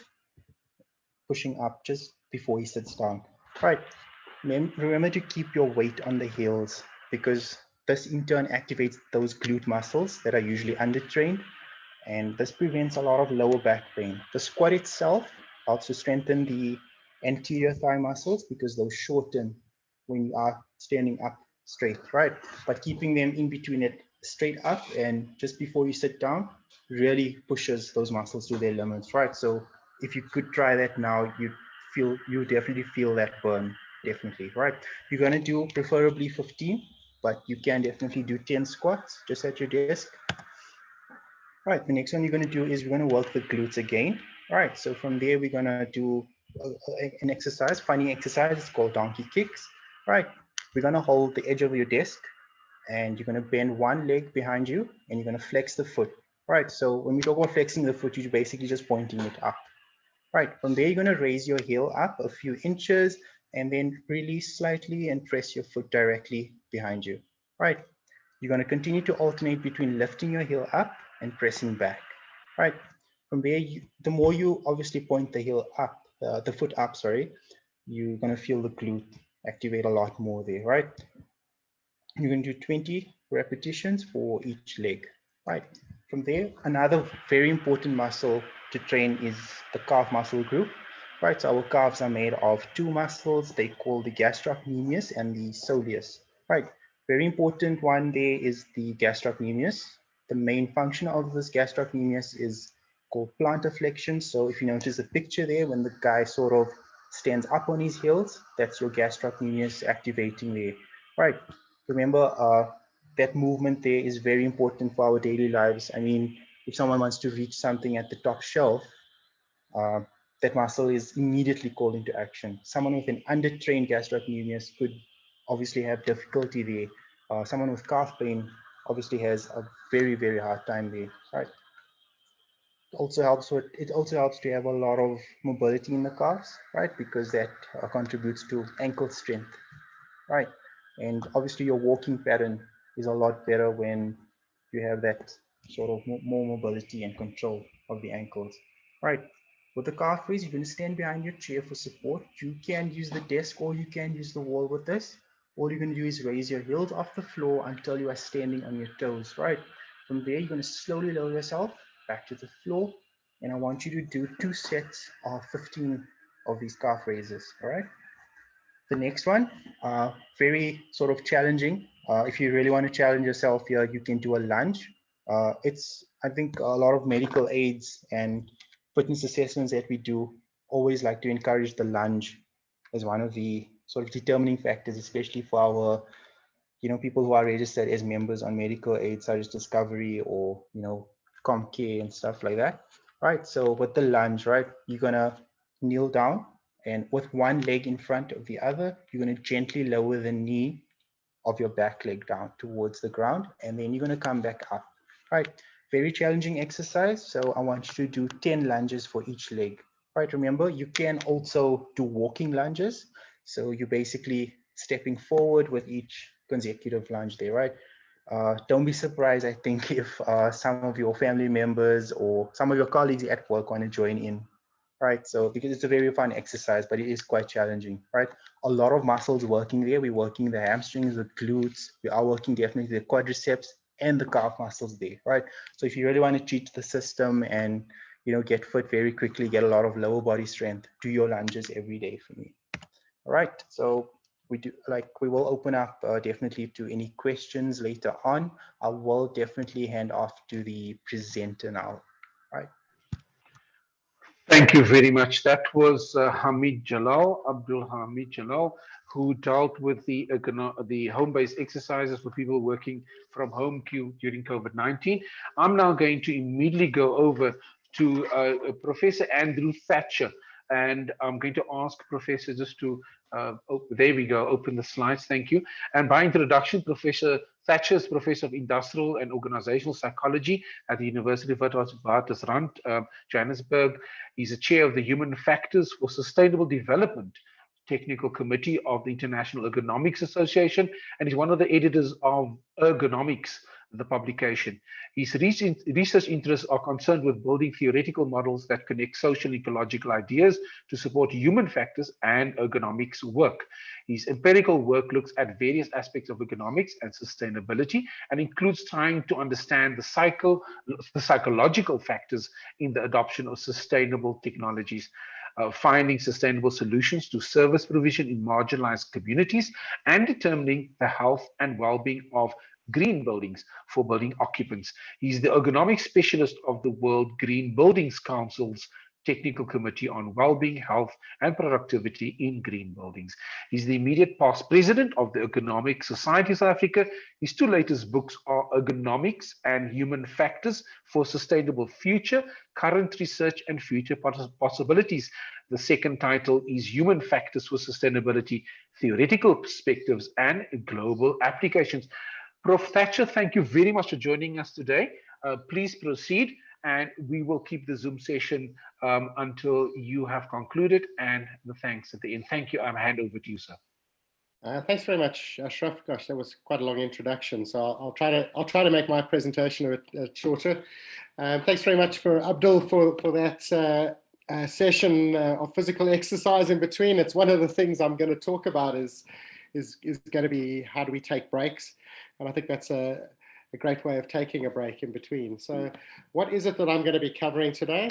pushing up just before he sits down. All right, remember to keep your weight on the heels, because this in turn activates those glute muscles that are usually undertrained, and this prevents a lot of lower back pain. The squat itself helps to strengthen the anterior thigh muscles because those shorten when you are standing up straight, right? But keeping them in between it straight up and just before you sit down really pushes those muscles to their limits, right? So if you could try that now, you definitely feel that burn, definitely, right? You're gonna do preferably 15, but you can definitely do 10 squats just at your desk. Right, the next one you're going to do is we're going to work the glutes again. All right, so from there we're going to do an exercise, funny exercise. It's called donkey kicks. All right, we're going to hold the edge of your desk and you're going to bend one leg behind you and you're going to flex the foot. All right, so when we talk about flexing the foot, you're basically just pointing it up. All right, from there you're going to raise your heel up a few inches and then release slightly and press your foot directly behind you. All right, you're going to continue to alternate between lifting your heel up and pressing back. All right, from there, the more you obviously point the heel up, the foot up, sorry, you're going to feel the glute activate a lot more there, right? You're going to do 20 repetitions for each leg, right? From there, another very important muscle to train is the calf muscle group, right? So our calves are made of two muscles. They call the gastrocnemius and the soleus, right? Very important one there is the gastrocnemius. The main function of this gastrocnemius is called plantar flexion. So if you notice the picture there, when the guy sort of stands up on his heels, that's your gastrocnemius activating there, right? Remember, that movement there is very important for our daily lives. I mean, if someone wants to reach something at the top shelf, that muscle is immediately called into action. Someone with an undertrained gastrocnemius could obviously have difficulty there. Someone with calf pain obviously has a very, very hard time there, right? It also helps to have a lot of mobility in the calves, right? Because that contributes to ankle strength, right? And obviously your walking pattern is a lot better when you have that sort of more mobility and control of the ankles, right? With the calf raise, you're going to stand behind your chair for support. You can use the desk or you can use the wall with this. All you're going to do is raise your heels off the floor until you are standing on your toes, right? From there, you're going to slowly lower yourself back to the floor. And I want you to do 2 sets of 15 of these calf raises, all right? The next one, very sort of challenging. If you really want to challenge yourself here, you can do a lunge. I think a lot of medical aids and fitness assessments that we do always like to encourage the lunge as one of the sort of determining factors, especially for our, people who are registered as members on medical aids such as Discovery or, ComCare and stuff like that. Right, so with the lunge, right, you're gonna kneel down And with one leg in front of the other, you're going to gently lower the knee of your back leg down towards the ground, and then you're going to come back up. Right, very challenging exercise. So I want you to do 10 lunges for each leg. Right, remember, you can also do walking lunges. So you're basically stepping forward with each consecutive lunge there, right? Don't be surprised, I think, if some of your family members or some of your colleagues at work want to join in, right? So because it's a very fun exercise, but it is quite challenging, right? A lot of muscles working there. We're working the hamstrings, the glutes. We are working definitely the quadriceps and the calf muscles there, right? So if you really want to cheat the system and, you know, get fit very quickly, get a lot of lower body strength, do your lunges every day for me. All right, so we will open up definitely to any questions later on. I will definitely hand off to the presenter now. All right.
Thank you very much. That was Hamid Jalal, Abdul Hamid Jalal, who dealt with the home-based exercises for people working from home during COVID-19. I'm now going to immediately go over to Professor Andrew Thatcher, and I'm going to ask Professor just to, there we go, open the slides, thank you. And by introduction, Professor Thatcher is Professor of Industrial and Organizational Psychology at the University of Witwatersrand, Johannesburg. He's a chair of the Human Factors for Sustainable Development Technical Committee of the International Ergonomics Association, and he's one of the editors of Ergonomics, the publication. His research interests are concerned with building theoretical models that connect social and ecological ideas to support human factors and ergonomics work. His empirical work looks at various aspects of ergonomics and sustainability and includes trying to understand the psychological factors in the adoption of sustainable technologies. Finding sustainable solutions to service provision in marginalized communities, and determining the health and well-being of green buildings for building occupants. He's the ergonomic specialist of the World Green Buildings Council's Technical Committee on Wellbeing, Health, and Productivity in Green Buildings. He's the immediate past president of the Ergonomic Society of South Africa. His two latest books are Ergonomics and Human Factors for Sustainable Future, Current Research and Future Possibilities. The second title is Human Factors for Sustainability, Theoretical Perspectives and Global Applications. Prof. Thatcher, thank you very much for joining us today. Please proceed, and we will keep the Zoom session until you have concluded, and the thanks at the end. Thank you. I'll hand over to you, sir.
Thanks very much, Ashraf. Gosh, that was quite a long introduction, so I'll try to make my presentation a bit shorter. Thanks very much for Abdul for that session of physical exercise in between. It's one of the things I'm going to talk about is going to be how do we take breaks, and I think that's a great way of taking a break in between. So what is it that I'm going to be covering today?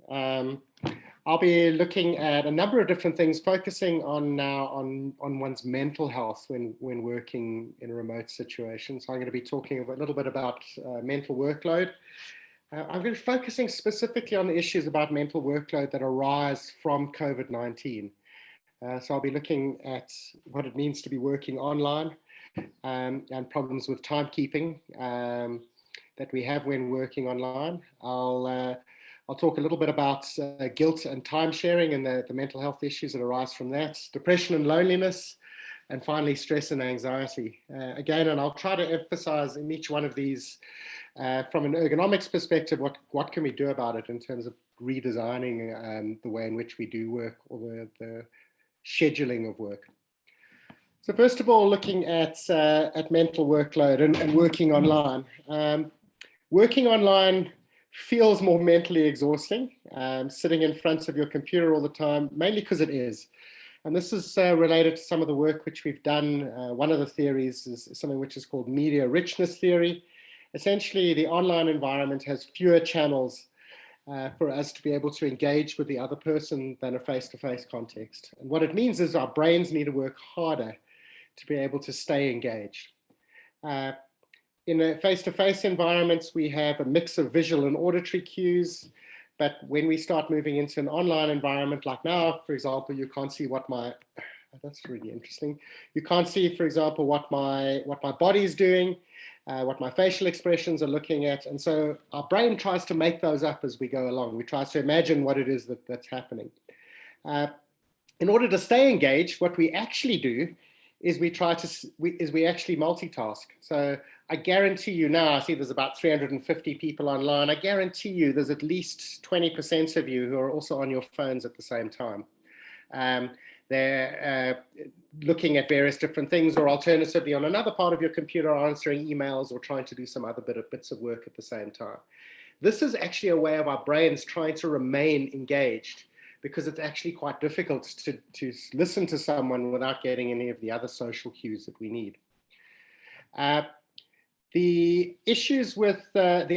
I'll be looking at a number of different things, focusing on one's mental health when working in a remote situation. So I'm going to be talking a little bit about mental workload. I'm going to be focusing specifically on the issues about mental workload that arise from COVID-19. So I'll be looking at what it means to be working online and problems with timekeeping that we have when working online. I'll talk a little bit about guilt and time sharing and the mental health issues that arise from that, depression and loneliness, and finally stress and anxiety. Again, and I'll try to emphasize in each one of these from an ergonomics perspective, what can we do about it in terms of redesigning the way in which we do work, or the scheduling of work. So first of all, looking at mental workload and working online. Working online feels more mentally exhausting, sitting in front of your computer all the time, mainly because it is. And this is related to some of the work which we've done. One of the theories is something which is called media richness theory. Essentially, the online environment has fewer channels for us to be able to engage with the other person than a face-to-face context. And what it means is our brains need to work harder to be able to stay engaged. In a face-to-face environments, we have a mix of visual and auditory cues, but when we start moving into an online environment, like now, for example, you can't see what that's really interesting. You can't see, for example, what my body's doing, what my facial expressions are looking at. And so our brain tries to make those up as we go along. We try to imagine what it is that's happening. in order to stay engaged, what we actually do is we actually multitask. So I guarantee you now, I see there's about 350 people online. I guarantee you there's at least 20% of you who are also on your phones at the same time. They're looking at various different things, or alternatively on another part of your computer answering emails or trying to do some other bits of work at the same time. This is actually a way of our brains trying to remain engaged, because it's actually quite difficult to listen to someone without getting any of the other social cues that we need. The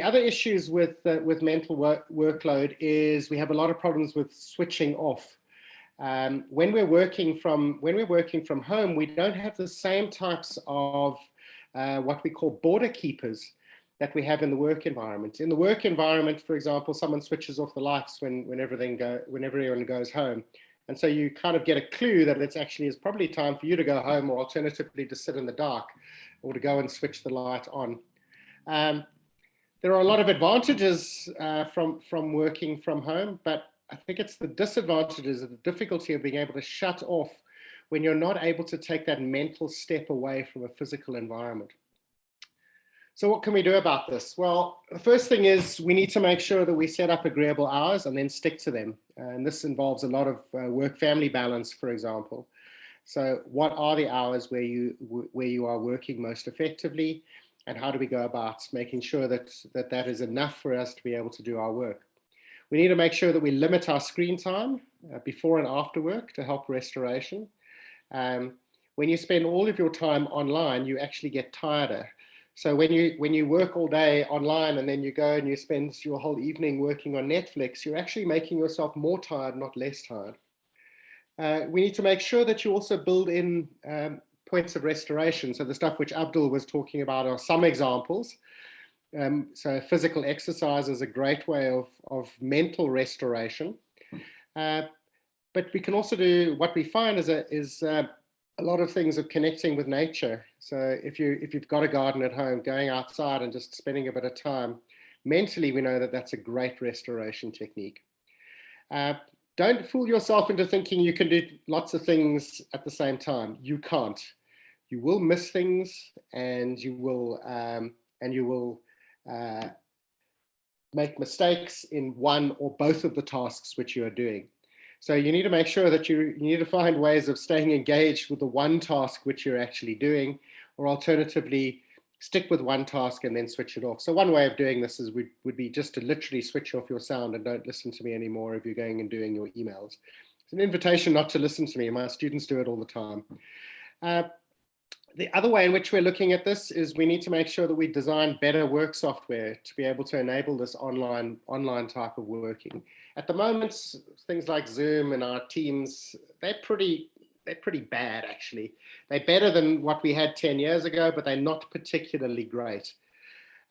other issues with mental workload is we have a lot of problems with switching off. When we're working from home, we don't have the same types of what we call border keepers that we have in the work environment. In the work environment, for example, someone switches off the lights when everyone goes home. And so you kind of get a clue that it's probably time for you to go home, or alternatively to sit in the dark, or to go and switch the light on. There are a lot of advantages from working from home, but I think it's the disadvantages of the difficulty of being able to shut off when you're not able to take that mental step away from a physical environment. So what can we do about this? Well, the first thing is we need to make sure that we set up agreeable hours and then stick to them. And this involves a lot of work-family balance, for example. So what are the hours where you are working most effectively, and how do we go about making sure that is enough for us to be able to do our work? We need to make sure that we limit our screen time before and after work to help restoration. When you spend all of your time online, you actually get tireder. So when you work all day online and then you go and you spend your whole evening working on Netflix, you're actually making yourself more tired, not less tired. We need to make sure that you also build in points of restoration. So the stuff which Abdul was talking about are some examples. So physical exercise is a great way of mental restoration. But we can also do, what we find is a lot of things of connecting with nature. So if you've got a garden at home, going outside and just spending a bit of time, mentally we know that that's a great restoration technique. Don't fool yourself into thinking you can do lots of things at the same time. You can't. You will miss things, and you will make mistakes in one or both of the tasks which you are doing. So you need to make sure that you need to find ways of staying engaged with the one task which you're actually doing, or alternatively stick with one task and then switch it off. So one way of doing this would be just to literally switch off your sound and don't listen to me anymore if you're going and doing your emails. It's an invitation not to listen to me. My students do it all the time. The other way in which we're looking at this is we need to make sure that we design better work software to be able to enable this online type of working. At the moment, things like Zoom and our Teams, they're pretty bad, actually. They're better than what we had 10 years ago, but they're not particularly great.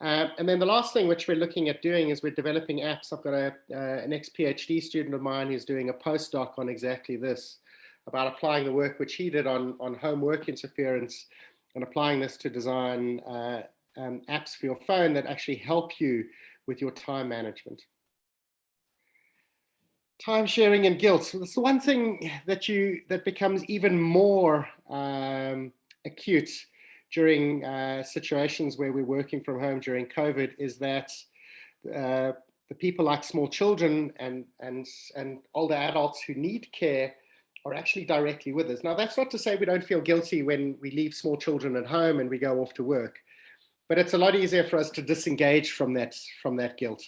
And then the last thing which we're looking at doing is we're developing apps. I've got an ex-PhD student of mine who's doing a postdoc on exactly this, about applying the work which he did on home work interference and applying this to design apps for your phone that actually help you with your time management. Time sharing and guilt. So that's the one thing that becomes even more acute during situations where we're working from home during COVID, is that the people like small children and older adults who need care are actually directly with us. Now, that's not to say we don't feel guilty when we leave small children at home and we go off to work, but it's a lot easier for us to disengage from that guilt.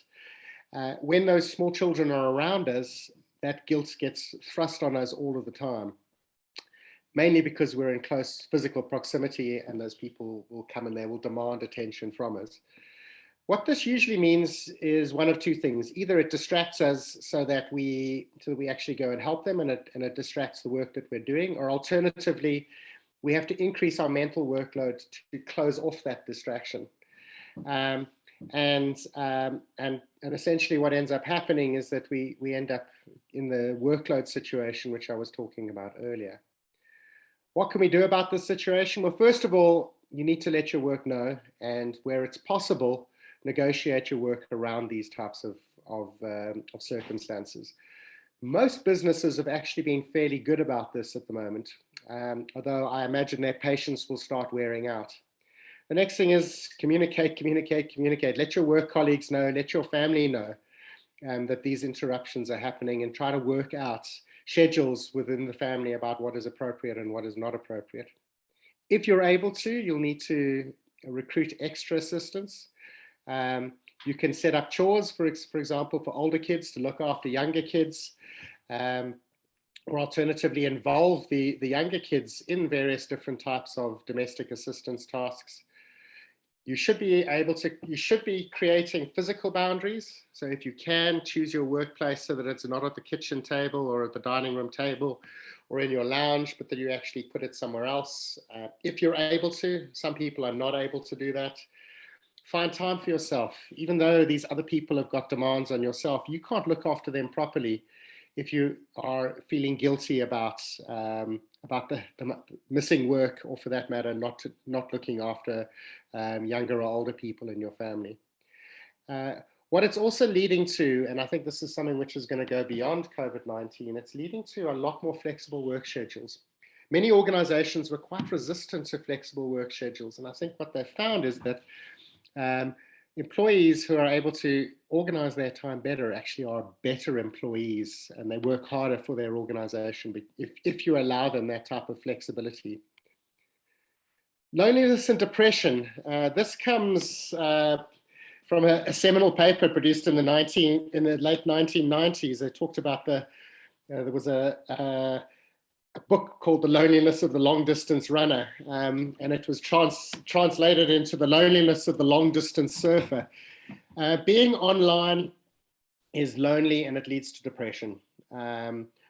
When those small children are around us, that guilt gets thrust on us all of the time, mainly because we're in close physical proximity and those people will come and they will demand attention from us. What this usually means is one of two things. Either it distracts us so that we actually go and help them, and it distracts the work that we're doing, or alternatively, we have to increase our mental workload to close off that distraction. And essentially what ends up happening is that we end up in the workload situation, which I was talking about earlier. What can we do about this situation? Well, first of all, you need to let your work know, and where it's possible, negotiate your work around these types of circumstances. Most businesses have actually been fairly good about this at the moment, although I imagine their patience will start wearing out. The next thing is communicate, communicate, communicate. Let your work colleagues know, let your family know that these interruptions are happening, and try to work out schedules within the family about what is appropriate and what is not appropriate. If you're able to, you'll need to recruit extra assistance. You can set up chores, for example, for older kids to look after younger kids, or alternatively involve the younger kids in various different types of domestic assistance tasks. You should be creating physical boundaries. So if you can, choose your workplace so that it's not at the kitchen table or at the dining room table or in your lounge, but that you actually put it somewhere else. If you're able to, some people are not able to do that. Find time for yourself. Even though these other people have got demands on yourself, you can't look after them properly if you are feeling guilty about the missing work, or for that matter, not looking after younger or older people in your family. What it's also leading to, and I think this is something which is going to go beyond COVID-19, it's leading to a lot more flexible work schedules. Many organizations were quite resistant to flexible work schedules, and I think what they've found is that employees who are able to organize their time better actually are better employees, and they work harder for their organization if you allow them that type of flexibility. Loneliness and depression. This comes from a seminal paper produced in the late 1990s. They talked about there was a book called The Loneliness of the Long Distance Runner, and it was translated into The Loneliness of the Long Distance Surfer. Being online is lonely, and it leads to depression.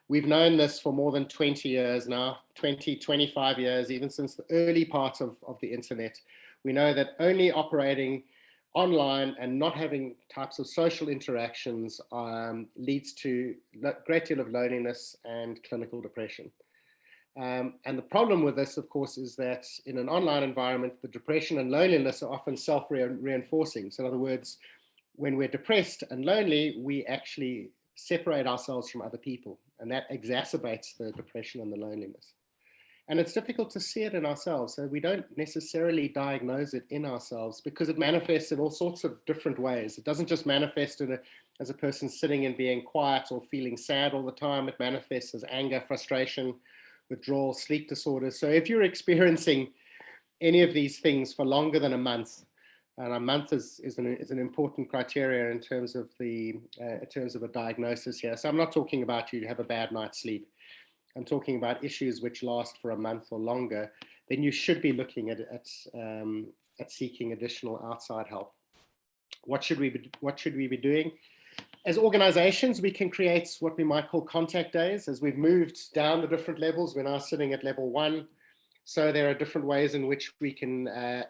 We've known this for more than 20 years now, 25 years, even since the early parts of the internet. We know that only operating online and not having types of social interactions leads to a great deal of loneliness and clinical depression. And the problem with this, of course, is that in an online environment, the depression and loneliness are often self-reinforcing. So in other words, when we're depressed and lonely, we actually separate ourselves from other people, and that exacerbates the depression and the loneliness. And it's difficult to see it in ourselves. So we don't necessarily diagnose it in ourselves because it manifests in all sorts of different ways. It doesn't just manifest as a person sitting and being quiet or feeling sad all the time. It manifests as anger, frustration, withdrawal, sleep disorders. So if you're experiencing any of these things for longer than a month, and a month is an important criteria in terms of a diagnosis here. So I'm not talking about you have a bad night's sleep. I'm talking about issues which last for a month or longer. Then you should be looking at seeking additional outside help. What should we be doing? As organizations, we can create what we might call contact days. As we've moved down the different levels, we're now sitting at level 1. So there are different ways in which we can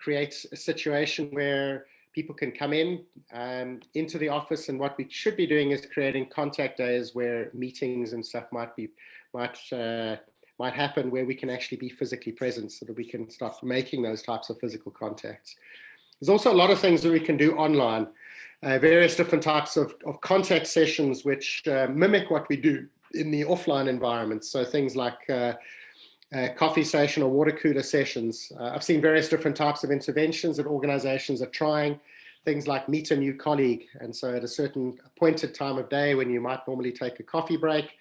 create a situation where people can come into the office, and what we should be doing is creating contact days where meetings and stuff might happen, where we can actually be physically present so that we can start making those types of physical contacts. There's also a lot of things that we can do online, various different types of contact sessions which mimic what we do in the offline environment. So things like coffee station or water cooler sessions. I've seen various different types of interventions that organizations are trying, things like meet a new colleague. And so at a certain appointed time of day when you might normally take a coffee break,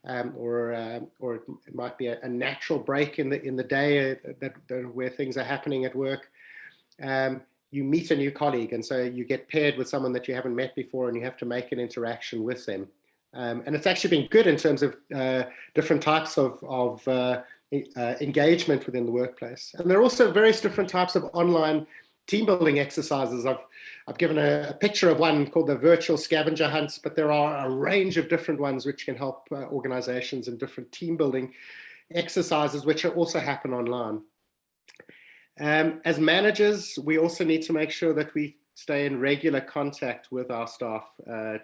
or it might be a natural break in the day where things are happening at work, you meet a new colleague. And so you get paired with someone that you haven't met before, and you have to make an interaction with them. And it's actually been good in terms of different types of engagement within the workplace. And there are also various different types of online team building exercises. I've given a picture of one called the virtual scavenger hunts, but there are a range of different ones which can help organizations in different team building exercises, which also happen online. As managers, we also need to make sure that we stay in regular contact with our staff,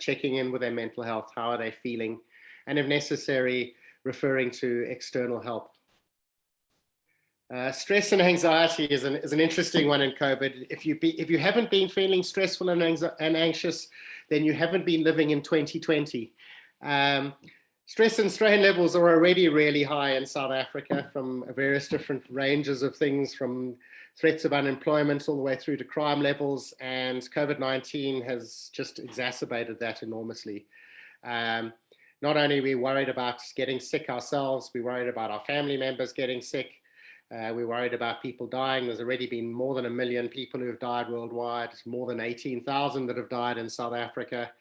checking in with their mental health, how are they feeling, and if necessary, referring to external help. Stress and anxiety is an interesting one in COVID. If you haven't been feeling stressful and anxious, then you haven't been living in 2020. Stress and strain levels are already really high in South Africa from various different ranges of things, from threats of unemployment all the way through to crime levels, and COVID-19 has just exacerbated that enormously. Not only are we worried about getting sick ourselves, we're worried about our family members getting sick, we're worried about people dying. There's already been more than 1 million people who have died worldwide, more than 18,000 that have died in South Africa,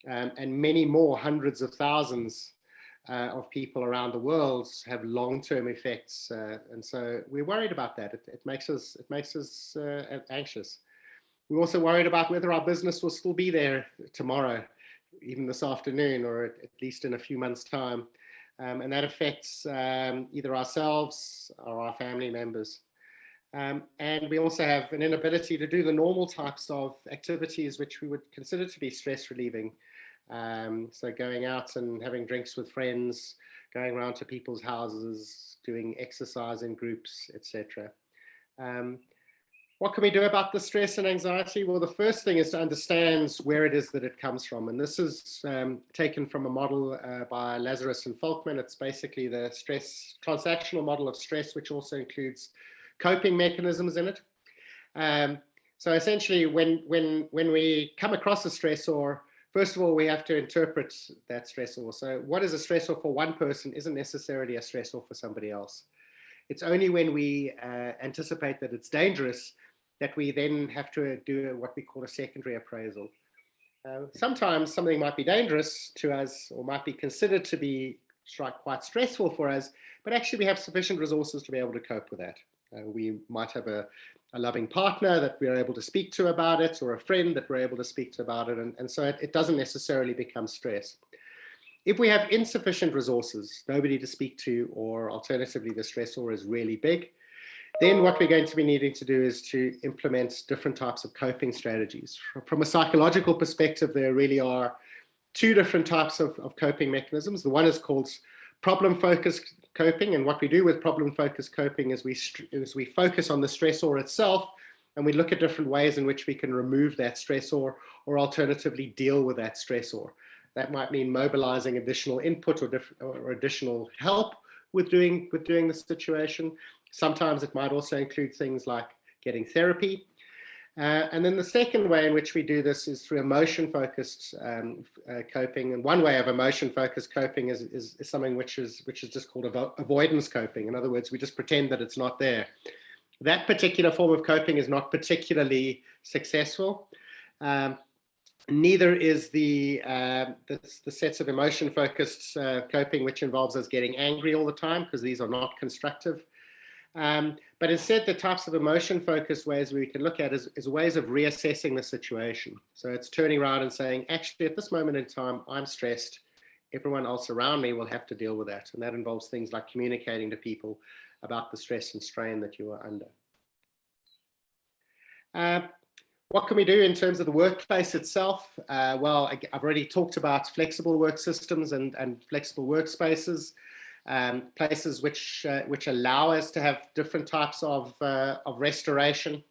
and many more, hundreds of thousands of people around the world have long-term effects, and so we're worried about that. It makes us anxious. We're also worried about whether our business will still be there tomorrow, even this afternoon, or at least in a few months' time, and that affects either ourselves or our family members. And we also have an inability to do the normal types of activities which we would consider to be stress relieving. So going out and having drinks with friends, going around to people's houses, doing exercise in groups, etc. What can we do about the stress and anxiety? Well, the first thing is to understand where it is that it comes from. And this is taken from a model by Lazarus and Folkman. It's basically the transactional model of stress, which also includes coping mechanisms in it. So essentially, when we come across a stressor, first of all, we have to interpret that stressor. So what is a stressor for one person isn't necessarily a stressor for somebody else. It's only when we anticipate that it's dangerous that we then have to do what we call a secondary appraisal. Sometimes something might be dangerous to us or might be considered to be quite stressful for us, but actually we have sufficient resources to be able to cope with that. We might have a loving partner that we're able to speak to about it, or a friend that we're able to speak to about it, and so it doesn't necessarily become stress. If we have insufficient resources, nobody to speak to, or alternatively the stressor is really big, then what we're going to be needing to do is to implement different types of coping strategies. From a psychological perspective, there really are two different types of coping mechanisms. The one is called problem-focused coping, and what we do with problem-focused coping is we focus on the stressor itself, and we look at different ways in which we can remove that stressor or alternatively deal with that stressor. That might mean mobilizing additional input or additional help with doing the situation. Sometimes it might also include things like getting therapy. And then the second way in which we do this is through emotion-focused coping. And one way of emotion-focused coping is something which is just called avoidance coping. In other words, we just pretend that it's not there. That particular form of coping is not particularly successful. Neither is the sets of emotion-focused coping, which involves us getting angry all the time, because these are not constructive. But instead, the types of emotion-focused ways we can look at is ways of reassessing the situation. So it's turning around and saying, actually, at this moment in time, I'm stressed. Everyone else around me will have to deal with that. And that involves things like communicating to people about the stress and strain that you are under. What can we do in terms of the workplace itself? Well, I've already talked about flexible work systems and flexible workspaces. Places which allow us to have different types of restoration.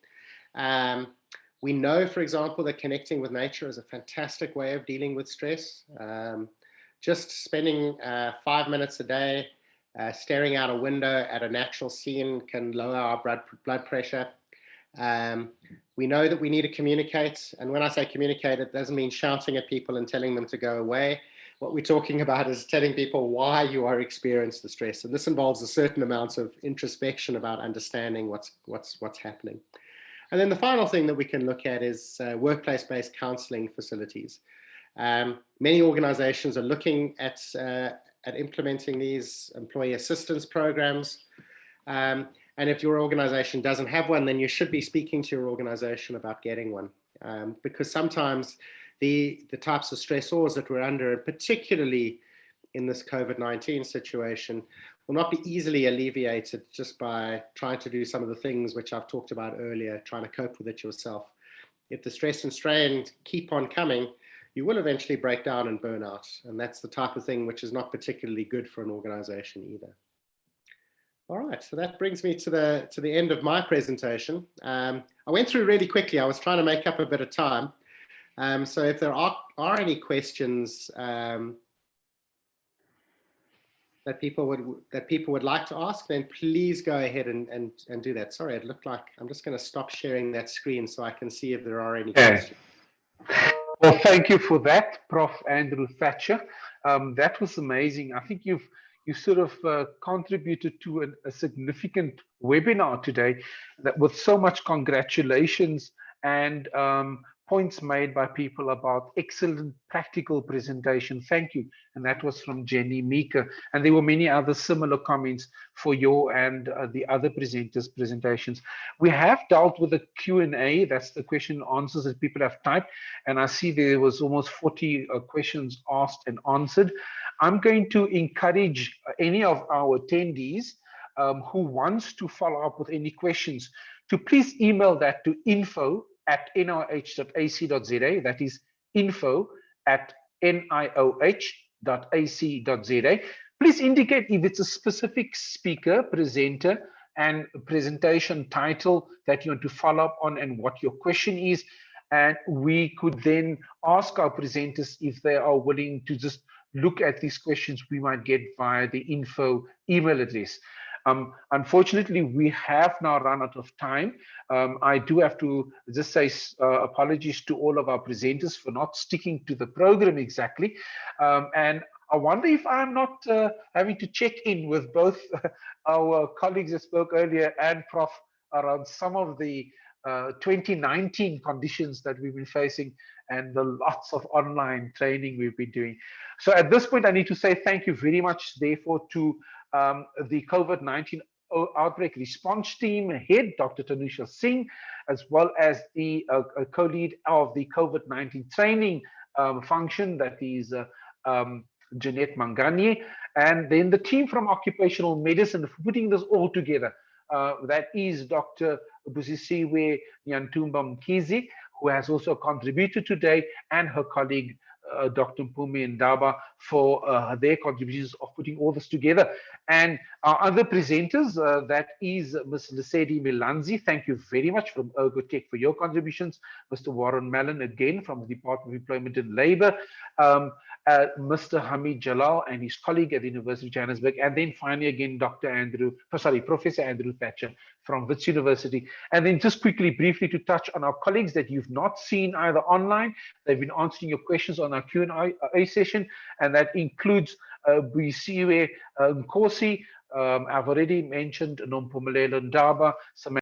We know, for example, that connecting with nature is a fantastic way of dealing with stress. Just spending 5 minutes a day staring out a window at a natural scene can lower our blood pressure. We know that we need to communicate, and when I say communicate, it doesn't mean shouting at people and telling them to go away. What we're talking about is telling people why you are experiencing the stress, and this involves a certain amount of introspection about understanding what's happening. And then the final thing that we can look at is workplace-based counseling facilities. Many organizations are looking at implementing these employee assistance programs. And if your organization doesn't have one, then you should be speaking to your organization about getting one. Because sometimes the types of stressors that we're under, particularly in this COVID-19 situation, will not be easily alleviated just by trying to do some of the things which I've talked about earlier, trying to cope with it yourself. If the stress and strain keep on coming, you will eventually break down and burn out. And that's the type of thing which is not particularly good for an organization either. All right, so that brings me to the end of my presentation. I went through really quickly. I was trying to make up a bit of time. So if there are any questions, that people would like to ask, then please go ahead and do that. Sorry, it looked like I'm just going to stop sharing that screen so I can see if there are any questions.
Well, thank you for that, Prof. Andrew Thatcher. That was amazing. I think you sort of contributed to a significant webinar today, that with so much congratulations and points made by people about excellent practical presentation. Thank you. And that was from Jenny Meeker. And there were many other similar comments for your and the other presenters' presentations. We have dealt with the Q&A. That's the question and answers that people have typed. And I see there was almost 40 questions asked and answered. I'm going to encourage any of our attendees who wants to follow up with any questions to please email that to info@nioh.ac.za. That is info@nioh.ac.za. Please indicate if it's a specific speaker, presenter, and presentation title that you want to follow up on and what your question is. And we could then ask our presenters if they are willing to just look at these questions we might get via the info email address. Unfortunately, we have now run out of time. I do have to just say apologies to all of our presenters for not sticking to the program exactly. And I wonder if I'm not having to check in with both our colleagues that spoke earlier and Prof around some of the 2019 conditions that we've been facing and the lots of online training we've been doing. So at this point, I need to say thank you very much, therefore, to the COVID-19 outbreak response team head, Dr. Tanusha Singh, as well as the co-lead of the COVID-19 training function, that is Jeanette Mangani, and then the team from Occupational Medicine for putting this all together. That is Dr. Busisiwe Nyantumba Mkizi, who has also contributed today, and her colleague, Dr. Mpumi Ndaba, for their contributions of putting all this together. And our other presenters, that is Ms. Lesedi Milanzi. Thank you very much from Ergotech for your contributions. Mr. Warren Mallon, again, from the Department of Employment and Labor. Mr. Hamid Jalal and his colleague at the University of Johannesburg. And then finally, again, Professor Andrew Thatcher from Wits University. And then just quickly, briefly, to touch on our colleagues that you've not seen either online. They've been answering your questions on our Q&A session, and that includes Busisiwe Nkosi. I've already mentioned Nompumelelo Ndaba,